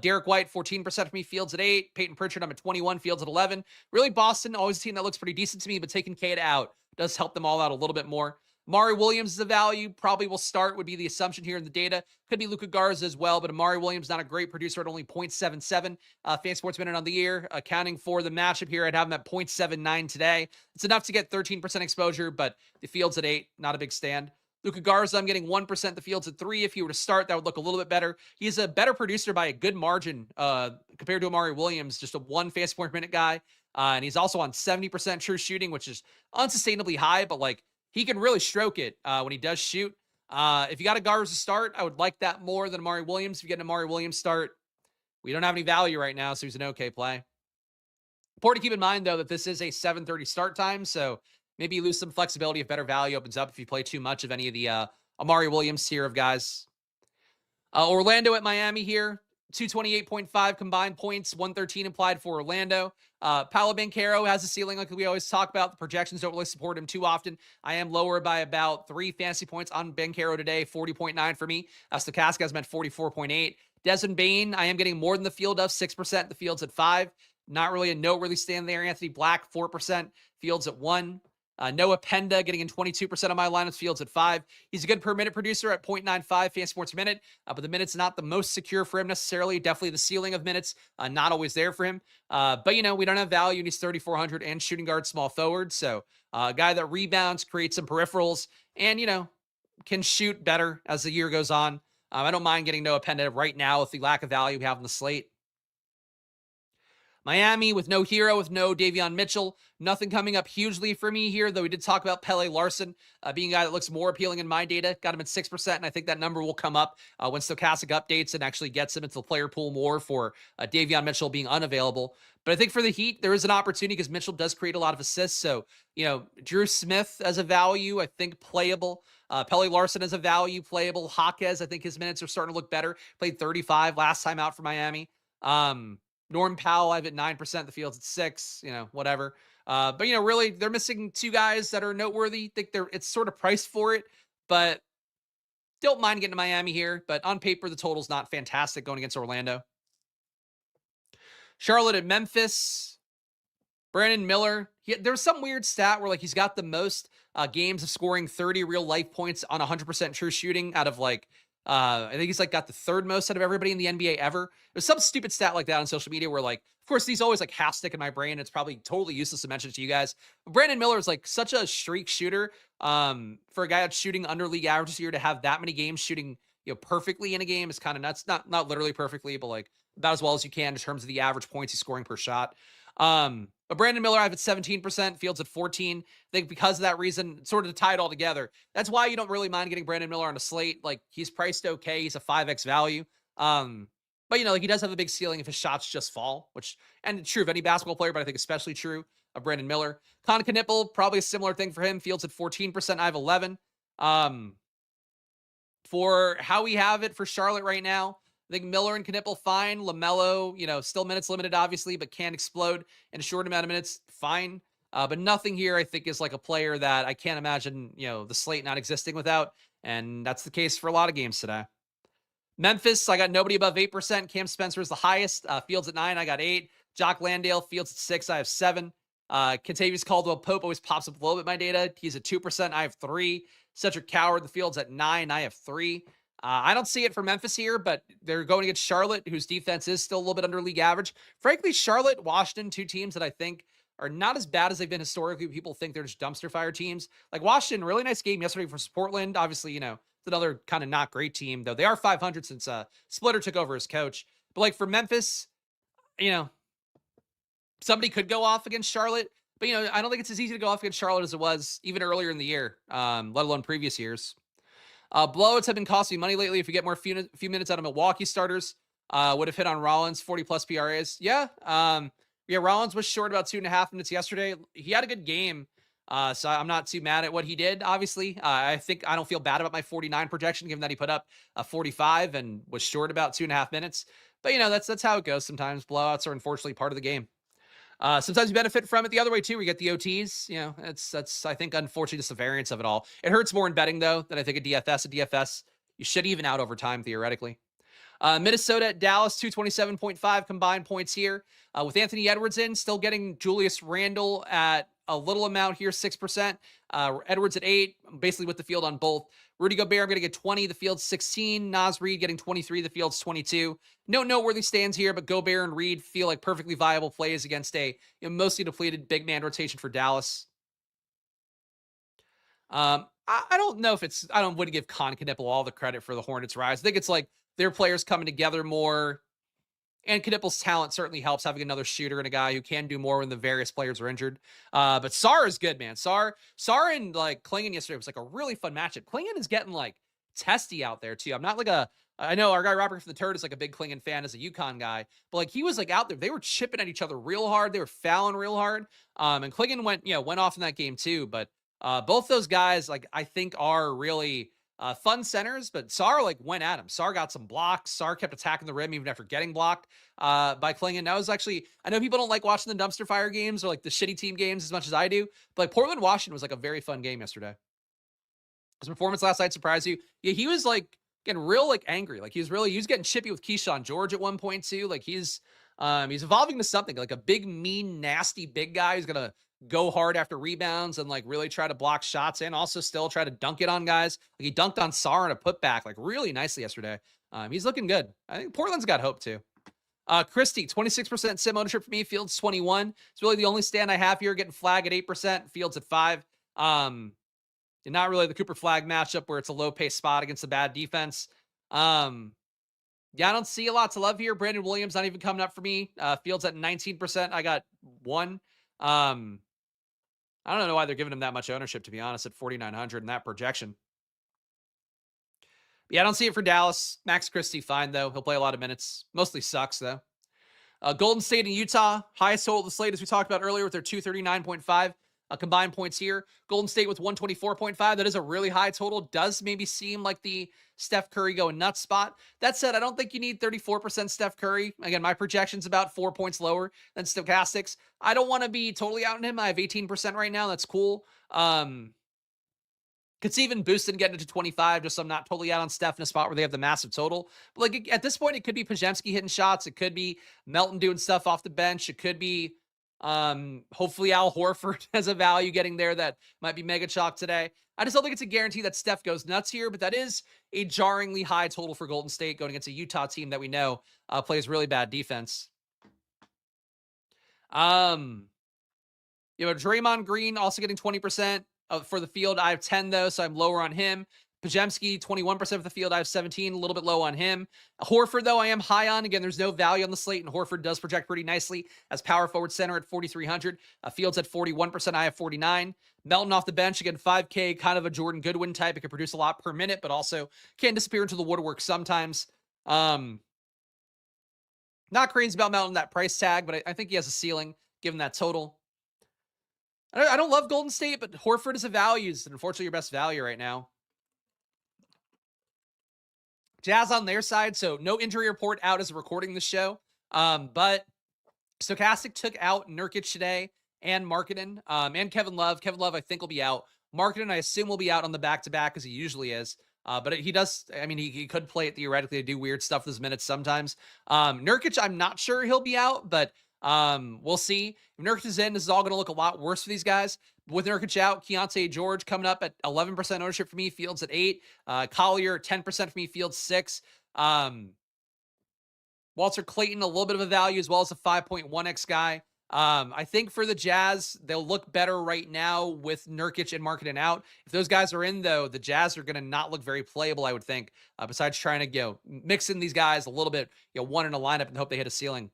Derek White, 14% for me, fields at 8. Peyton Pritchard, I'm at 21, fields at 11. Really, Boston, always a team that looks pretty decent to me, but taking Cade out does help them all out a little bit more. Amari Williams is a value. Probably will start, would be the assumption here in the data. Could be Luka Garza as well, but Amari Williams, not a great producer at only 0.77 fan sports minute on the year. Accounting for the matchup here, I'd have him at 0.79 today. It's enough to get 13% exposure, but the field's at 8, not a big stand. Luka Garza, I'm getting 1%. The field's at 3. If he were to start, that would look a little bit better. He's a better producer by a good margin compared to Amari Williams, just a 1 fantasy point per minute guy. And he's also on 70% true shooting, which is unsustainably high, but like he can really stroke it when he does shoot. If you got a Garza start, I would like that more than Amari Williams. If you get an Amari Williams start, we don't have any value right now, so he's an okay play. Important to keep in mind, though, that this is a 7:30 start time, so maybe you lose some flexibility if better value opens up if you play too much of any of the Amari Williams tier of guys. Orlando at Miami here. 228.5 combined points, 113 implied for Orlando. Paolo Banchero has a ceiling like we always talk about. The projections don't really support him too often. I am lower by about 3 fantasy points on Banchero today, 40.9 for me. Stokastic has meant 44.8. Desmond Bain, I am getting more than the field of 6%. The field's at 5. Not really a noteworthy stand there. Anthony Black, 4%. Fields at 1. Noah Penda getting in 22% of my lineups, fields at 5. He's a good per minute producer at 0.95 fantasy points per minute, but the minutes not the most secure for him necessarily. Definitely the ceiling of minutes, not always there for him. But, we don't have value, and he's 3,400 and shooting guard, small forward. So a guy that rebounds, creates some peripherals, and, can shoot better as the year goes on. I don't mind getting Noah Penda right now with the lack of value we have on the slate. Miami with no hero, with no Davion Mitchell. Nothing coming up hugely for me here, though we did talk about Pele Larson being a guy that looks more appealing in my data. Got him at 6%, and I think that number will come up when Stokastic updates and actually gets him into the player pool more for Davion Mitchell being unavailable. But I think for the Heat, there is an opportunity because Mitchell does create a lot of assists. So, Drew Smith as a value, I think playable. Pele Larson as a value, playable. Jaquez, I think his minutes are starting to look better. Played 35 last time out for Miami. Norm Powell, I have at 9%. The field's at 6, whatever. But, really, they're missing 2 guys that are noteworthy. I think it's sort of priced for it, but don't mind getting to Miami here. But on paper, the total's not fantastic going against Orlando. Charlotte at Memphis. Brandon Miller. There was some weird stat where, he's got the most games of scoring 30 real life points on 100% true shooting out of, I think he's got the 3rd most out of everybody in the NBA ever. There's some stupid stat like that on social media where of course these always half stick in my brain. It's probably totally useless to mention it to you guys. But Brandon Miller is such a streak shooter. For a guy that's shooting under league averages here to have that many games shooting, perfectly in a game is kind of nuts. Not literally perfectly, but about as well as you can in terms of the average points he's scoring per shot. But Brandon Miller, I have at 17%, fields at 14. I think because of that reason, sort of to tie it all together, that's why you don't really mind getting Brandon Miller on a slate. He's priced okay. He's a 5x value. But, like he does have a big ceiling if his shots just fall, and it's true of any basketball player, but I think especially true of Brandon Miller. Con Knipple, probably a similar thing for him. Fields at 14%. I have 11. For how we have it for Charlotte right now, I think Miller and Knipple, fine. LaMelo, still minutes limited, obviously, but can explode in a short amount of minutes, fine. But nothing here, I think, is like a player that I can't imagine, the slate not existing without. And that's the case for a lot of games today. Memphis, I got nobody above 8%. Cam Spencer is the highest. Fields at 9, I got 8. Jock Landale, Fields at 6, I have 7. Kentavious Caldwell-Pope always pops up a little bit in my data. He's at 2%, I have 3. Cedric Coward, the Fields at 9, I have 3. I don't see it for Memphis here, but they're going against Charlotte, whose defense is still a little bit under league average. Frankly, Charlotte, Washington, two teams that I think are not as bad as they've been historically. People think they're just dumpster fire teams. Like Washington, really nice game yesterday versus Portland. Obviously, it's another kind of not great team, though they are 500 since Splitter took over as coach. But like for Memphis, somebody could go off against Charlotte, but I don't think it's as easy to go off against Charlotte as it was even earlier in the year, let alone previous years. Blowouts have been costing money lately. If you get more few minutes out of Milwaukee starters, would have hit on Rollins, 40 plus PRAs. Yeah. Rollins was short about 2.5 minutes yesterday. He had a good game. So I'm not too mad at what he did, obviously. I think I don't feel bad about my 49 projection, given that he put up a 45 and was short about 2.5 minutes. But, that's how it goes sometimes. Blowouts are unfortunately part of the game. Sometimes you benefit from it the other way too. We get the OTs. That's I think unfortunately just the variance of it all. It hurts more in betting though than I think a DFS. A DFS you should even out over time theoretically. Minnesota at Dallas, 227.5 combined points here. With Anthony Edwards in, still getting Julius Randle at a little amount here, 6%. Edwards at 8, basically with the field on both. Rudy Gobert, I'm going to get 20, the field's 16. Naz Reid getting 23, the field's 22. No noteworthy stands here, but Gobert and Reid feel like perfectly viable plays against a mostly depleted big man rotation for Dallas. I don't know if I wouldn't give Con Knipple all the credit for the Hornets' rise. I think it's like their players coming together more. And Knipple's talent certainly helps, having another shooter and a guy who can do more when the various players are injured. But Sarr is good, man. Sarr and like Klingon yesterday was like a really fun matchup. Klingon is getting like testy out there too. I'm not like I know our guy Robert from the Turd is like a big Klingon fan as a UConn guy, but like he was like out there. They were chipping at each other real hard. They were fouling real hard. And Klingon went off in that game too. But both those guys, like I think, are really fun centers, but Sarr like went at him. Sarr got some blocks. Sarr kept attacking the rim even after getting blocked by Klingon. That was actually, I know people don't like watching the dumpster fire games or like the shitty team games as much as I do, but like Portland Washington was like a very fun game yesterday. His performance last night surprised you? Yeah, he was like getting real like angry. Like he was getting chippy with Keyshawn George at one point too. Like he's evolving to something like a big, mean, nasty big guy who's gonna go hard after rebounds and like really try to block shots and also still try to dunk it on guys. Like he dunked on Sarr in a putback like really nicely yesterday. He's looking good. I think Portland's got hope too. Christie, 26% sim ownership for me. Fields 21. It's really the only stand I have here, getting Flag at 8%, Fields at 5. Not really the Cooper Flag matchup where it's a low pace spot against a bad defense. I don't see a lot to love here. Brandon Williams not even coming up for me. Fields at 19%. I got 1. I don't know why they're giving him that much ownership, to be honest, at 4,900 in that projection. Yeah, I don't see it for Dallas. Max Christie, fine, though. He'll play a lot of minutes. Mostly sucks, though. Golden State and Utah, highest total of the slate, as we talked about earlier, with their 239.5 combined points here. Golden State with 124.5. That is a really high total. Does maybe seem like the Steph Curry going nuts spot. That said, I don't think you need 34% Steph Curry. Again, my projection's about 4 points lower than Stokastics. I don't want to be totally out on him. I have 18% right now. That's cool. Could see even boosted and getting it to 25, just so I'm not totally out on Steph in a spot where they have the massive total. But like at this point, it could be Pajemski hitting shots. It could be Melton doing stuff off the bench. It could be hopefully Al Horford has a value getting there that might be mega chalk today. I just don't think it's a guarantee that Steph goes nuts here, but that is a jarringly high total for Golden State going against a Utah team that we know plays really bad defense. Draymond Green also getting 20% for the field. I have 10 though, so I'm lower on him. Pajemski, 21% of the field. I have 17, a little bit low on him. Horford, though, I am high on. Again, there's no value on the slate, and Horford does project pretty nicely as power forward center at 4,300. Fields at 41%. I have 49. Melton off the bench, again, 5K, kind of a Jordan Goodwin type. It can produce a lot per minute, but also can disappear into the woodwork sometimes. Not crazy about mounting that price tag, but I think he has a ceiling given that total. I don't love Golden State, but Horford is a value. It's unfortunately your best value right now. Jazz on their side, so no injury report out as recording the show. But Stokastic took out Nurkic today and Markkanen, and Kevin Love. Kevin Love, I think, will be out. Markkanen, I assume, will be out on the back-to-back as he usually is. But he does, I mean, he could play it theoretically to do weird stuff with his minutes sometimes. Nurkic, I'm not sure he'll be out, but we'll see. If Nurkic is in, this is all going to look a lot worse for these guys. With Nurkic out, Keontae George coming up at 11% ownership for me, Fields at 8. Collier, 10% for me, Fields 6. Walter Clayton, a little bit of a value, as well as a 5.1x guy. I think for the Jazz, they'll look better right now with Nurkic and Markkanen out. If those guys are in, though, the Jazz are going to not look very playable, I would think, besides trying to, mix in these guys a little bit, one in a lineup and hope they hit a ceiling.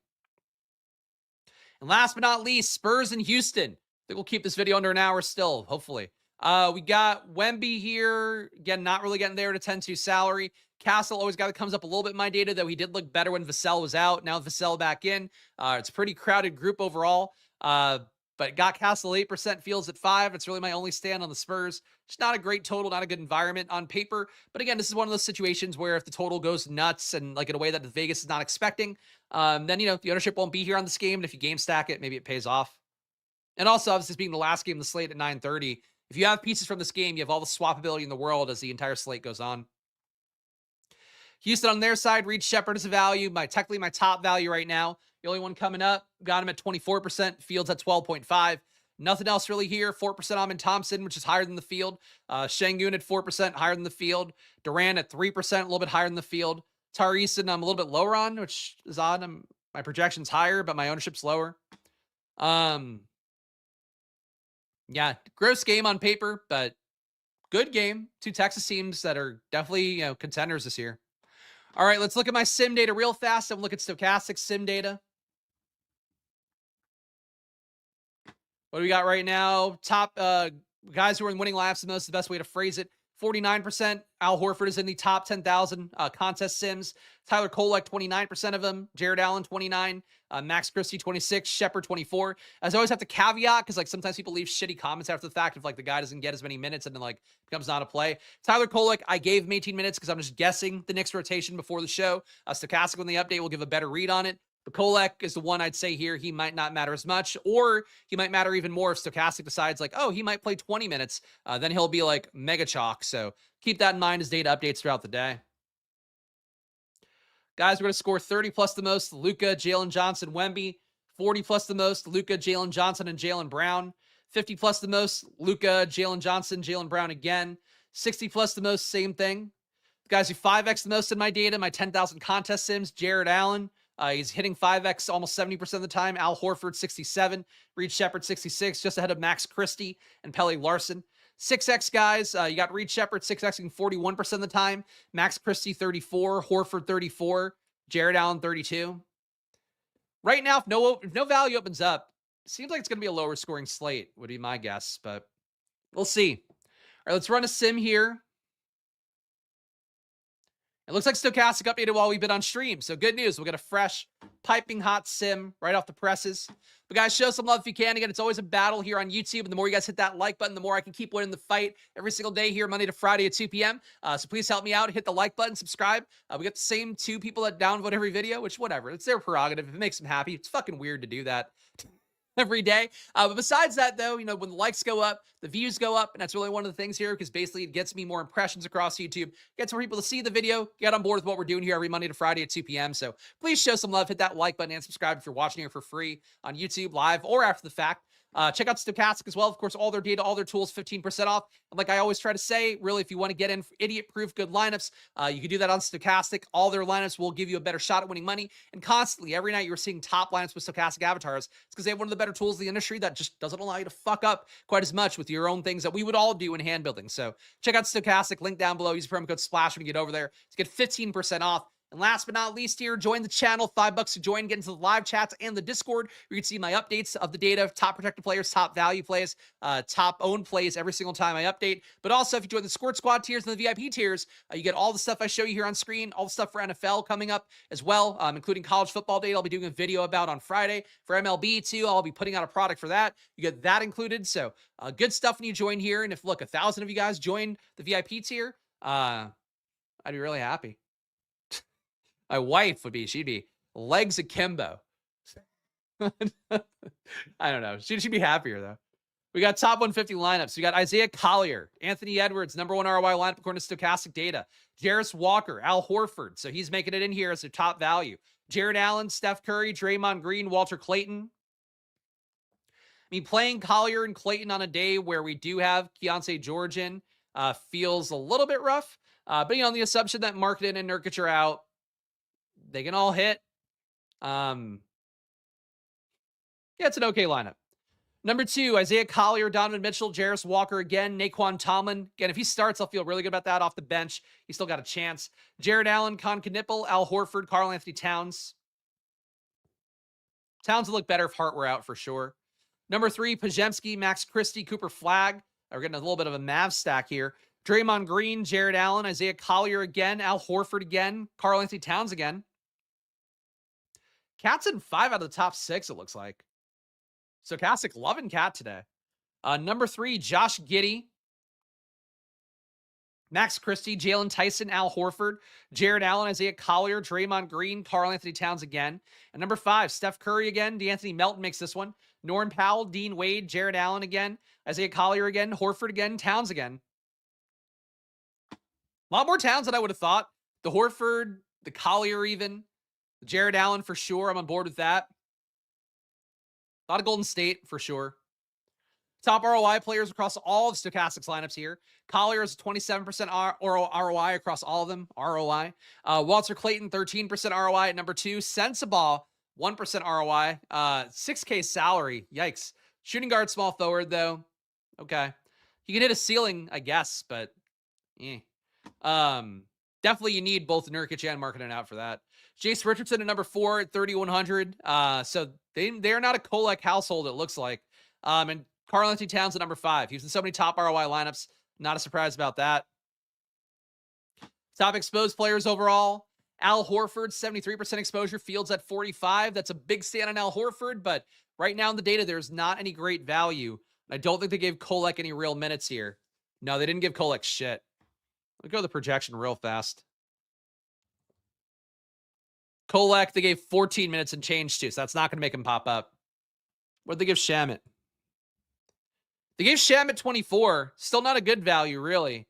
And last but not least, Spurs and Houston. I think we'll keep this video under an hour still, hopefully. We got Wemby here. Again, not really getting there to 10-2 salary. Castle always got it, comes up a little bit in my data, though he did look better when Vassell was out. Now Vassell back in. It's a pretty crowded group overall. But got Castle 8%, Fields at 5. It's really my only stand on the Spurs. Just not a great total, not a good environment on paper. But again, this is one of those situations where if the total goes nuts and like in a way that Vegas is not expecting, then, the ownership won't be here on this game. And if you game stack it, maybe it pays off. And also, obviously, this being the last game of the slate at 9:30, if you have pieces from this game, you have all the swappability in the world as the entire slate goes on. Houston on their side, Reed Shepherd is a value. Technically my top value right now. The only one coming up, got him at 24%. Fields at 12.5. Nothing else really here. 4% Amin Thompson, which is higher than the field. Şengün at 4%, higher than the field. Durant at 3%, a little bit higher than the field. Tari Eason, I'm a little bit lower on, which is odd. My projection's higher, but my ownership's lower. Yeah, gross game on paper, but good game. Two Texas teams that are definitely, contenders this year. All right, let's look at my sim data real fast. I'm looking at Stokastic sim data. What do we got right now? Top guys who are in winning laps the most, the best way to phrase it. 49%. Al Horford is in the top 10,000 contest sims. Tyler Kolek, 29% of them. Jared Allen, 29. Max Christie, 26. Shepard, 24. As I always have to caveat, because sometimes people leave shitty comments after the fact if the guy doesn't get as many minutes and then becomes not a play. Tyler Kolek, I gave him 18 minutes because I'm just guessing the Knicks rotation before the show. Stokastic on the update will give a better read on it. But Kolek is the one I'd say here. He might not matter as much, or he might matter even more if Stokastic decides he might play 20 minutes. Then he'll be mega chalk. So keep that in mind as data updates throughout the day. Guys, we're going to score 30 plus the most. Luka, Jalen Johnson, Wemby. 40 plus the most. Luka, Jalen Johnson, and Jaylen Brown. 50 plus the most. Luka, Jalen Johnson, Jaylen Brown again. 60 plus the most, same thing. The guys who 5x the most in my data, my 10,000 contest sims, Jared Allen. He's hitting 5x almost 70% of the time. Al Horford, 67. Reed Shepherd, 66, just ahead of Max Christie and Pelle Larsson. 6x guys, you got Reed Shepherd 6xing 41% of the time. Max Christie, 34. Horford, 34. Jared Allen, 32. Right now, if no value opens up, it seems like it's going to be a lower scoring slate, would be my guess, but we'll see. All right, let's run a sim here. It looks like Stokastic updated while we've been on stream. So good news. We'll get a fresh, piping hot sim right off the presses. But guys, show some love if you can. Again, it's always a battle here on YouTube. And the more you guys hit that like button, the more I can keep winning the fight every single day here, Monday to Friday at 2 p.m. So please help me out. Hit the like button, subscribe. We got the same 2 people that downvote every video, which whatever. It's their prerogative. If it makes them happy, it's fucking weird to do that every day. But besides that, though, when the likes go up, the views go up, and that's really one of the things here, because basically it gets me more impressions across YouTube, gets more people to see the video, get on board with what we're doing here every Monday to Friday at 2 p.m. So please show some love, hit that like button, and subscribe if you're watching here for free on YouTube, live, or after the fact. Check out Stokastic as well. Of course, all their data, all their tools, 15% off. And like I always try to say, really, if you want to get in idiot-proof good lineups, you can do that on Stokastic. All their lineups will give you a better shot at winning money. And constantly, every night, you're seeing top lineups with Stokastic avatars. It's because they have one of the better tools in the industry that just doesn't allow you to fuck up quite as much with your own things that we would all do in hand building. So check out Stokastic. Link down below. Use the promo code SPLASH when you get over there to get 15% off. And last but not least here, join the channel. $5 to join, get into the live chats and the Discord. You can see my updates of the data, top protected players, top value plays, top owned plays every single time I update. But also, if you join the Squirt Squad tiers and the VIP tiers, you get all the stuff I show you here on screen, all the stuff for NFL coming up as well, including college football data I'll be doing a video about on Friday. For MLB too, I'll be putting out a product for that. You get that included. So good stuff when you join here. And if, look, 1,000 of you guys join the VIP tier, I'd be really happy. My wife would be, she'd be legs akimbo. I don't know. She'd be happier though. We got top 150 lineups. We got Isaiah Collier, Anthony Edwards, #1 ROI lineup according to Stokastic data. Jarris Walker, Al Horford. So he's making it in here as a top value. Jared Allen, Steph Curry, Draymond Green, Walter Clayton. I mean, playing Collier and Clayton on a day where we do have Keontae George in feels a little bit rough. But, on the assumption that Markkanen and Nurkic are out, they can all hit. Yeah, it's an okay lineup. Number 2, Isaiah Collier, Donovan Mitchell, Jarris Walker again, Naquan Tomlin. Again, if he starts, I'll feel really good about that off the bench. He's still got a chance. Jared Allen, Con Knipple, Al Horford, Karl Anthony Towns. Towns will look better if Hart were out for sure. Number 3, Pajemski, Max Christie, Cooper Flagg. We're getting a little bit of a Mavs stack here. Draymond Green, Jared Allen, Isaiah Collier again, Al Horford again, Karl Anthony Towns again. Cat's in 5 out of the top 6, it looks like. Stokastic loving Cat today. Number 3, Josh Giddey, Max Christie, Jalen Tyson, Al Horford, Jared Allen, Isaiah Collier, Draymond Green, Karl Anthony Towns again. And number 5, Steph Curry again, DeAnthony Melton makes this one. Norman Powell, Dean Wade, Jared Allen again, Isaiah Collier again, Horford again, Towns again. A lot more Towns than I would have thought. The Horford, the Collier even, Jared Allen for sure. I'm on board with that. A lot of Golden State for sure. Top ROI players across all of Stokastic's lineups here. Collier is 27% ROI across all of them. ROI. Walter Clayton, 13% ROI at number 2. Sensabaugh, 1% ROI. 6K salary. Yikes. Shooting guard, small forward, though. Okay. He can hit a ceiling, I guess, but definitely you need both Nurkic and Markkanen out for that. Jace Richardson at number 4 at 3,100. So they're not a Kolek household, it looks like. And Karl Anthony Towns at number 5. He's in so many top ROI lineups. Not a surprise about that. Top exposed players overall. Al Horford, 73% exposure. Fields at 45. That's a big stand on Al Horford, but right now in the data, there's not any great value. I don't think they gave Kolek any real minutes here. No, they didn't give Kolek shit. Let's go to the projection real fast. Kolek, they gave 14 minutes and change to, so that's not going to make him pop up. What did they give Shamet? They gave Shamet 24. Still not a good value, really.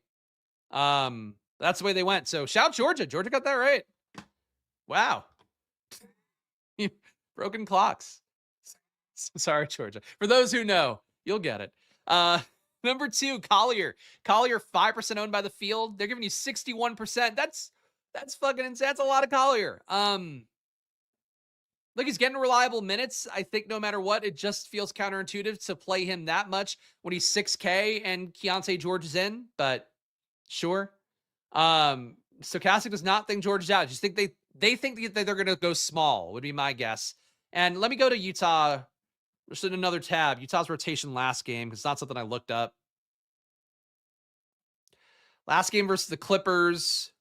That's the way they went. So shout Georgia. Georgia got that right. Wow. Broken clocks. Sorry, Georgia. For those who know, you'll get it. Number 2, Collier. Collier, 5% owned by the field. They're giving you 61%. That's fucking insane. That's a lot of Collier. Look, he's getting reliable minutes. I think no matter what, it just feels counterintuitive to play him that much when he's 6K and Keontae George is in, but sure. Stokastic does not think George is out. I just think they think that they're going to go small, would be my guess. And let me go to Utah. Just in another tab, Utah's rotation last game, because it's not something I looked up. Last game versus the Clippers.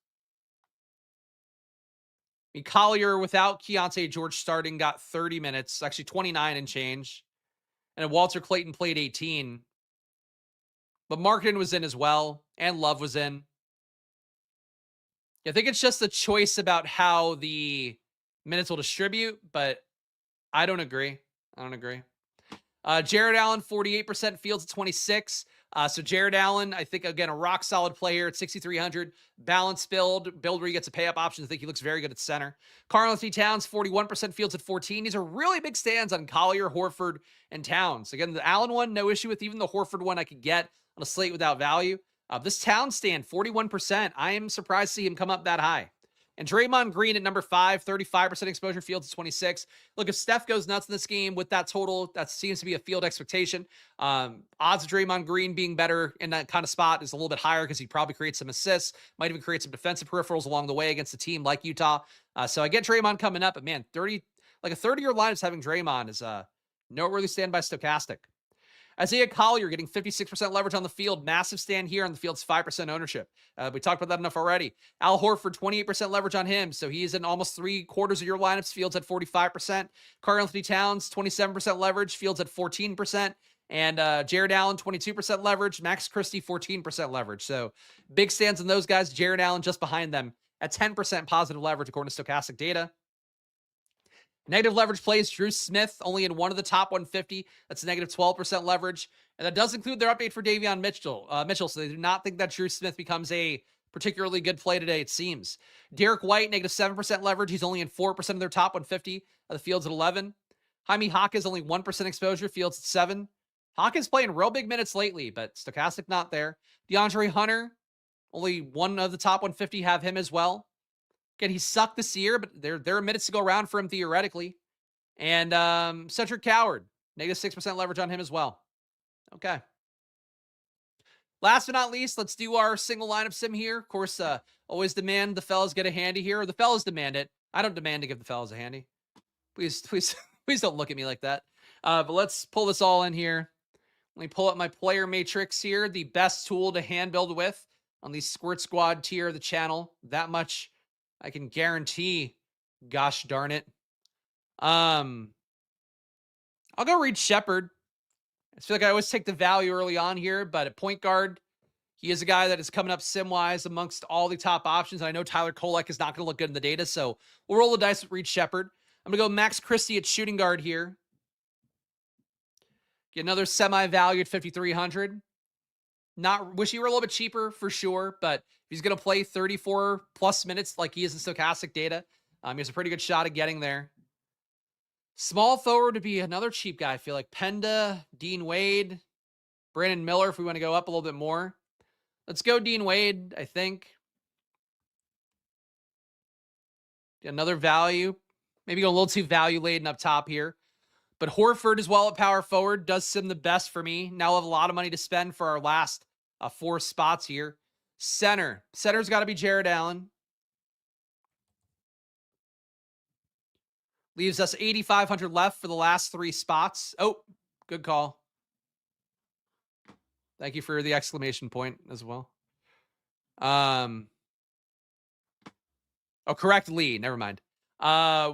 I mean, Collier without Keontae George starting got 30 minutes, actually 29 and change. And Walter Clayton played 18. But Markkanen was in as well, and Love was in. I think it's just a choice about how the minutes will distribute, but I don't agree. Jared Allen, 48%, Fields at 26. So Jared Allen, I think, again, a rock solid player at 6,300. Balanced build where he gets a pay up option. I think he looks very good at center. Karl Anthony Towns, 41%, Fields at 14. These are really big stands on Collier, Horford, and Towns. Again, the Allen one, no issue with. Even the Horford one I could get on a slate without value. This Towns stand, 41%. I am surprised to see him come up that high. And Draymond Green at number 5, 35% exposure, Fields at 26. Look, if Steph goes nuts in this game with that total, that seems to be a field expectation. Odds of Draymond Green being better in that kind of spot is a little bit higher because he probably creates some assists, might even create some defensive peripherals along the way against a team like Utah. So I get Draymond coming up, but man, a 30-year line is having Draymond is noteworthy stand by Stokastic. Isaiah Collier getting 56% leverage on the field. Massive stand here on the field's 5% ownership. We talked about that enough already. Al Horford, 28% leverage on him. So he's in almost 3/4 of your lineups. Fields at 45%. Karl-Anthony Towns, 27% leverage. Fields at 14%. And Jared Allen, 22% leverage. Max Christie, 14% leverage. So big stands on those guys. Jared Allen just behind them at 10% positive leverage according to Stokastic data. Negative leverage plays Drew Smith, only in one of the top 150. That's a negative 12% leverage. And that does include their update for Davion Mitchell. So they do not think that Drew Smith becomes a particularly good play today, it seems. Derek White, negative 7% leverage. He's only in 4% of their top 150. The Fields at 11. Jaime Hawkins, only 1% exposure. Fields at 7. Hawkins playing real big minutes lately, but Stokastic not there. DeAndre Hunter, only one of the top 150 have him as well. Again, he sucked this year, but there are minutes to go around for him theoretically. And Cedric Coward, negative 6% leverage on him as well. Okay. Last but not least, let's do our single lineup sim here. Of course, always demand the fellas get a handy here, or the fellas demand it. I don't demand to give the fellas a handy. Please don't look at me like that. But let's pull this all in here. Let me pull up my player matrix here, the best tool to hand build with on the Squirt Squad tier of the channel. That much I can guarantee. Gosh darn it. I'll go Reed Shepherd. I feel like I always take the value early on here, but at point guard, he is a guy that is coming up sim-wise amongst all the top options. And I know Tyler Kolek is not going to look good in the data, so we'll roll the dice with Reed Shepherd. I'm going to go Max Christie at shooting guard here. Get another semi-value at 5,300. Not wish he were a little bit cheaper for sure, but if he's going to play 34 plus minutes like he is in Stokastic data, he has a pretty good shot at getting there. Small forward to be another cheap guy. I feel like Penda, Dean Wade, Brandon Miller if we want to go up a little bit more. Let's go Dean Wade, I think. Get another value. Maybe go a little too value-laden up top here. But Horford as well at power forward does sim the best for me. Now we'll have a lot of money to spend for our last 4 spots here. Center's got to be Jared Allen. Leaves us 8,500 left for the last 3 spots. Oh, good call. Thank you for the exclamation point as well. Oh, correct Lee. Never mind.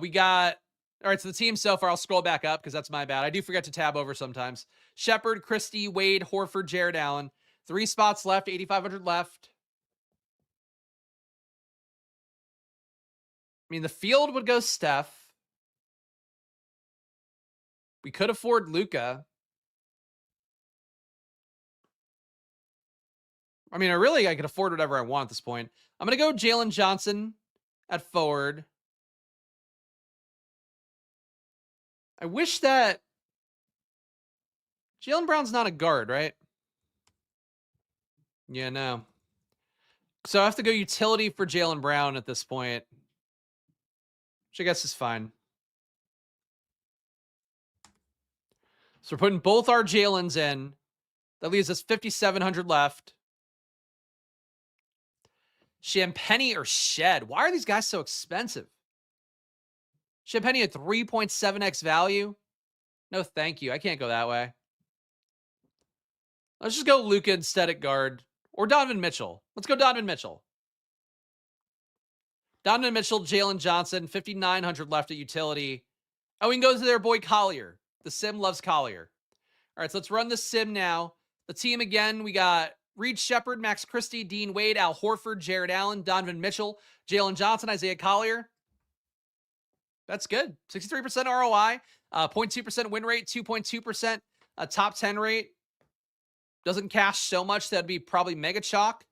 We got... All right, so the team so far, I'll scroll back up because that's my bad. I do forget to tab over sometimes. Shepherd, Christie, Wade, Horford, Jared Allen. 3 spots left, 8,500 left. I mean, the field would go Steph. We could afford Luka. I mean, I could afford whatever I want at this point. I'm going to go Jalen Johnson at forward. I wish that Jaylen Brown's not a guard, right? Yeah, no. So I have to go utility for Jaylen Brown at this point, which I guess is fine. So we're putting both our Jalen's in. That leaves us 5,700 left. Champagny or Shed? Why are these guys so expensive? Champagny at 3.7x value? No, thank you. I can't go that way. Let's just go Luka instead at guard. Or Donovan Mitchell. Let's go Donovan Mitchell. Donovan Mitchell, Jalen Johnson, 5,900 left at utility. Oh, we can go to their boy Collier. The sim loves Collier. All right, so let's run the sim now. The team again, we got Reed Shepherd, Max Christie, Dean Wade, Al Horford, Jared Allen, Donovan Mitchell, Jalen Johnson, Isaiah Collier. That's good. 63% ROI, 0.2% win rate, 2.2% top 10 rate. Doesn't cash so much. That'd be probably mega chalk.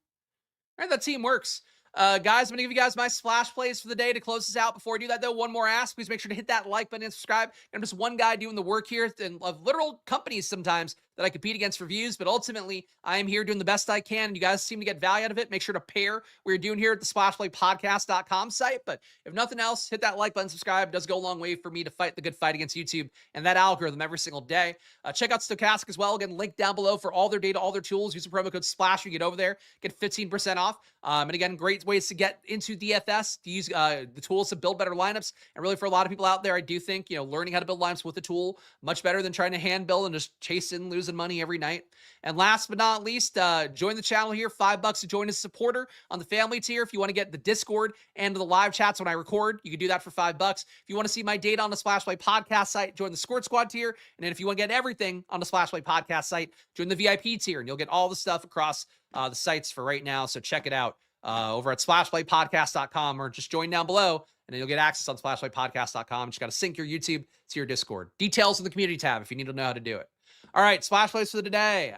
All right, that team works. Guys, I'm going to give you guys my splash plays for the day to close this out. Before I do that, though, one more ask. Please make sure to hit that like button and subscribe. I'm just one guy doing the work here, and of literal companies sometimes that I compete against for views, but ultimately I am here doing the best I can. And you guys seem to get value out of it. Make sure to pair what you're doing here at the splashplaypodcast.com site. But if nothing else, hit that like button, subscribe. It does go a long way for me to fight the good fight against YouTube and that algorithm every single day. Check out Stokastic as well. Again, link down below for all their data, all their tools. Use the promo code SPLASH when you get over there. Get 15% off. And again, great ways to get into DFS, to use the tools to build better lineups. And really, for a lot of people out there, I do think, learning how to build lineups with a tool, much better than trying to hand build and just chasing, losing money every night. And last but not least, join the channel here. $5 to join as a supporter on the family tier. If you want to get the Discord and the live chats when I record, you can do that for $5. If you want to see my data on the Splash Play podcast site, join the Squirt Squad tier. And then if you want to get everything on the Splash Play podcast site, join the VIP tier, and you'll get all the stuff across the sites for right now. So check it out over at splashplaypodcast.com, or just join down below, and then you'll get access on splashplaypodcast.com. You just got to sync your YouTube to your Discord. Details in the community tab if you need to know how to do it. All right, splash plays for today.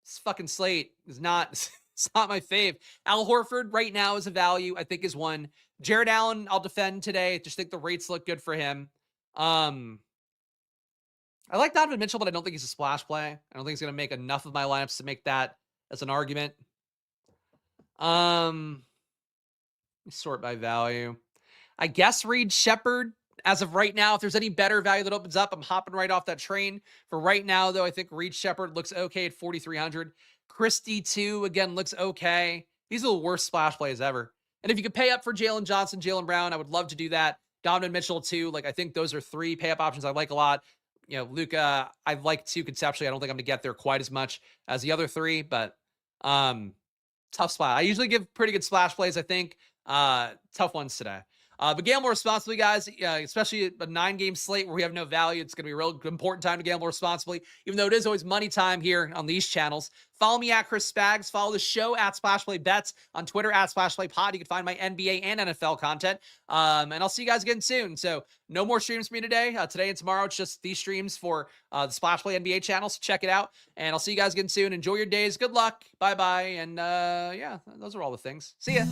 This fucking slate is not, it's not my fave. Al Horford right now is a value, I think is one. Jared Allen, I'll defend today. Just think the rates look good for him. I like Donovan Mitchell, but I don't think he's a splash play. I don't think he's going to make enough of my lineups to make that as an argument. Let me sort by value. I guess Reed Shepherd, as of right now, if there's any better value that opens up, I'm hopping right off that train. For right now, though, I think Reed Shepherd looks okay at 4,300. Christie, too, again, looks okay. These are the worst splash plays ever. And if you could pay up for Jalen Johnson, Jaylen Brown, I would love to do that. Donovan Mitchell, too. Like, I think those are three pay-up options I like a lot. Luka, I like too conceptually. I don't think I'm going to get there quite as much as the other three, but tough spot. I usually give pretty good splash plays, I think. Tough ones today. But gamble responsibly, guys, especially a 9-game slate where we have no value. It's going to be a real important time to gamble responsibly, even though it is always money time here on these channels. Follow me at Chris Spags. Follow the show at SplashPlayBets on Twitter at SplashPlayPod. You can find my NBA and NFL content. And I'll see you guys again soon. So no more streams for me today. Today and tomorrow, it's just these streams for the Splash Play NBA channel. So check it out. And I'll see you guys again soon. Enjoy your days. Good luck. Bye-bye. And yeah, those are all the things. See ya.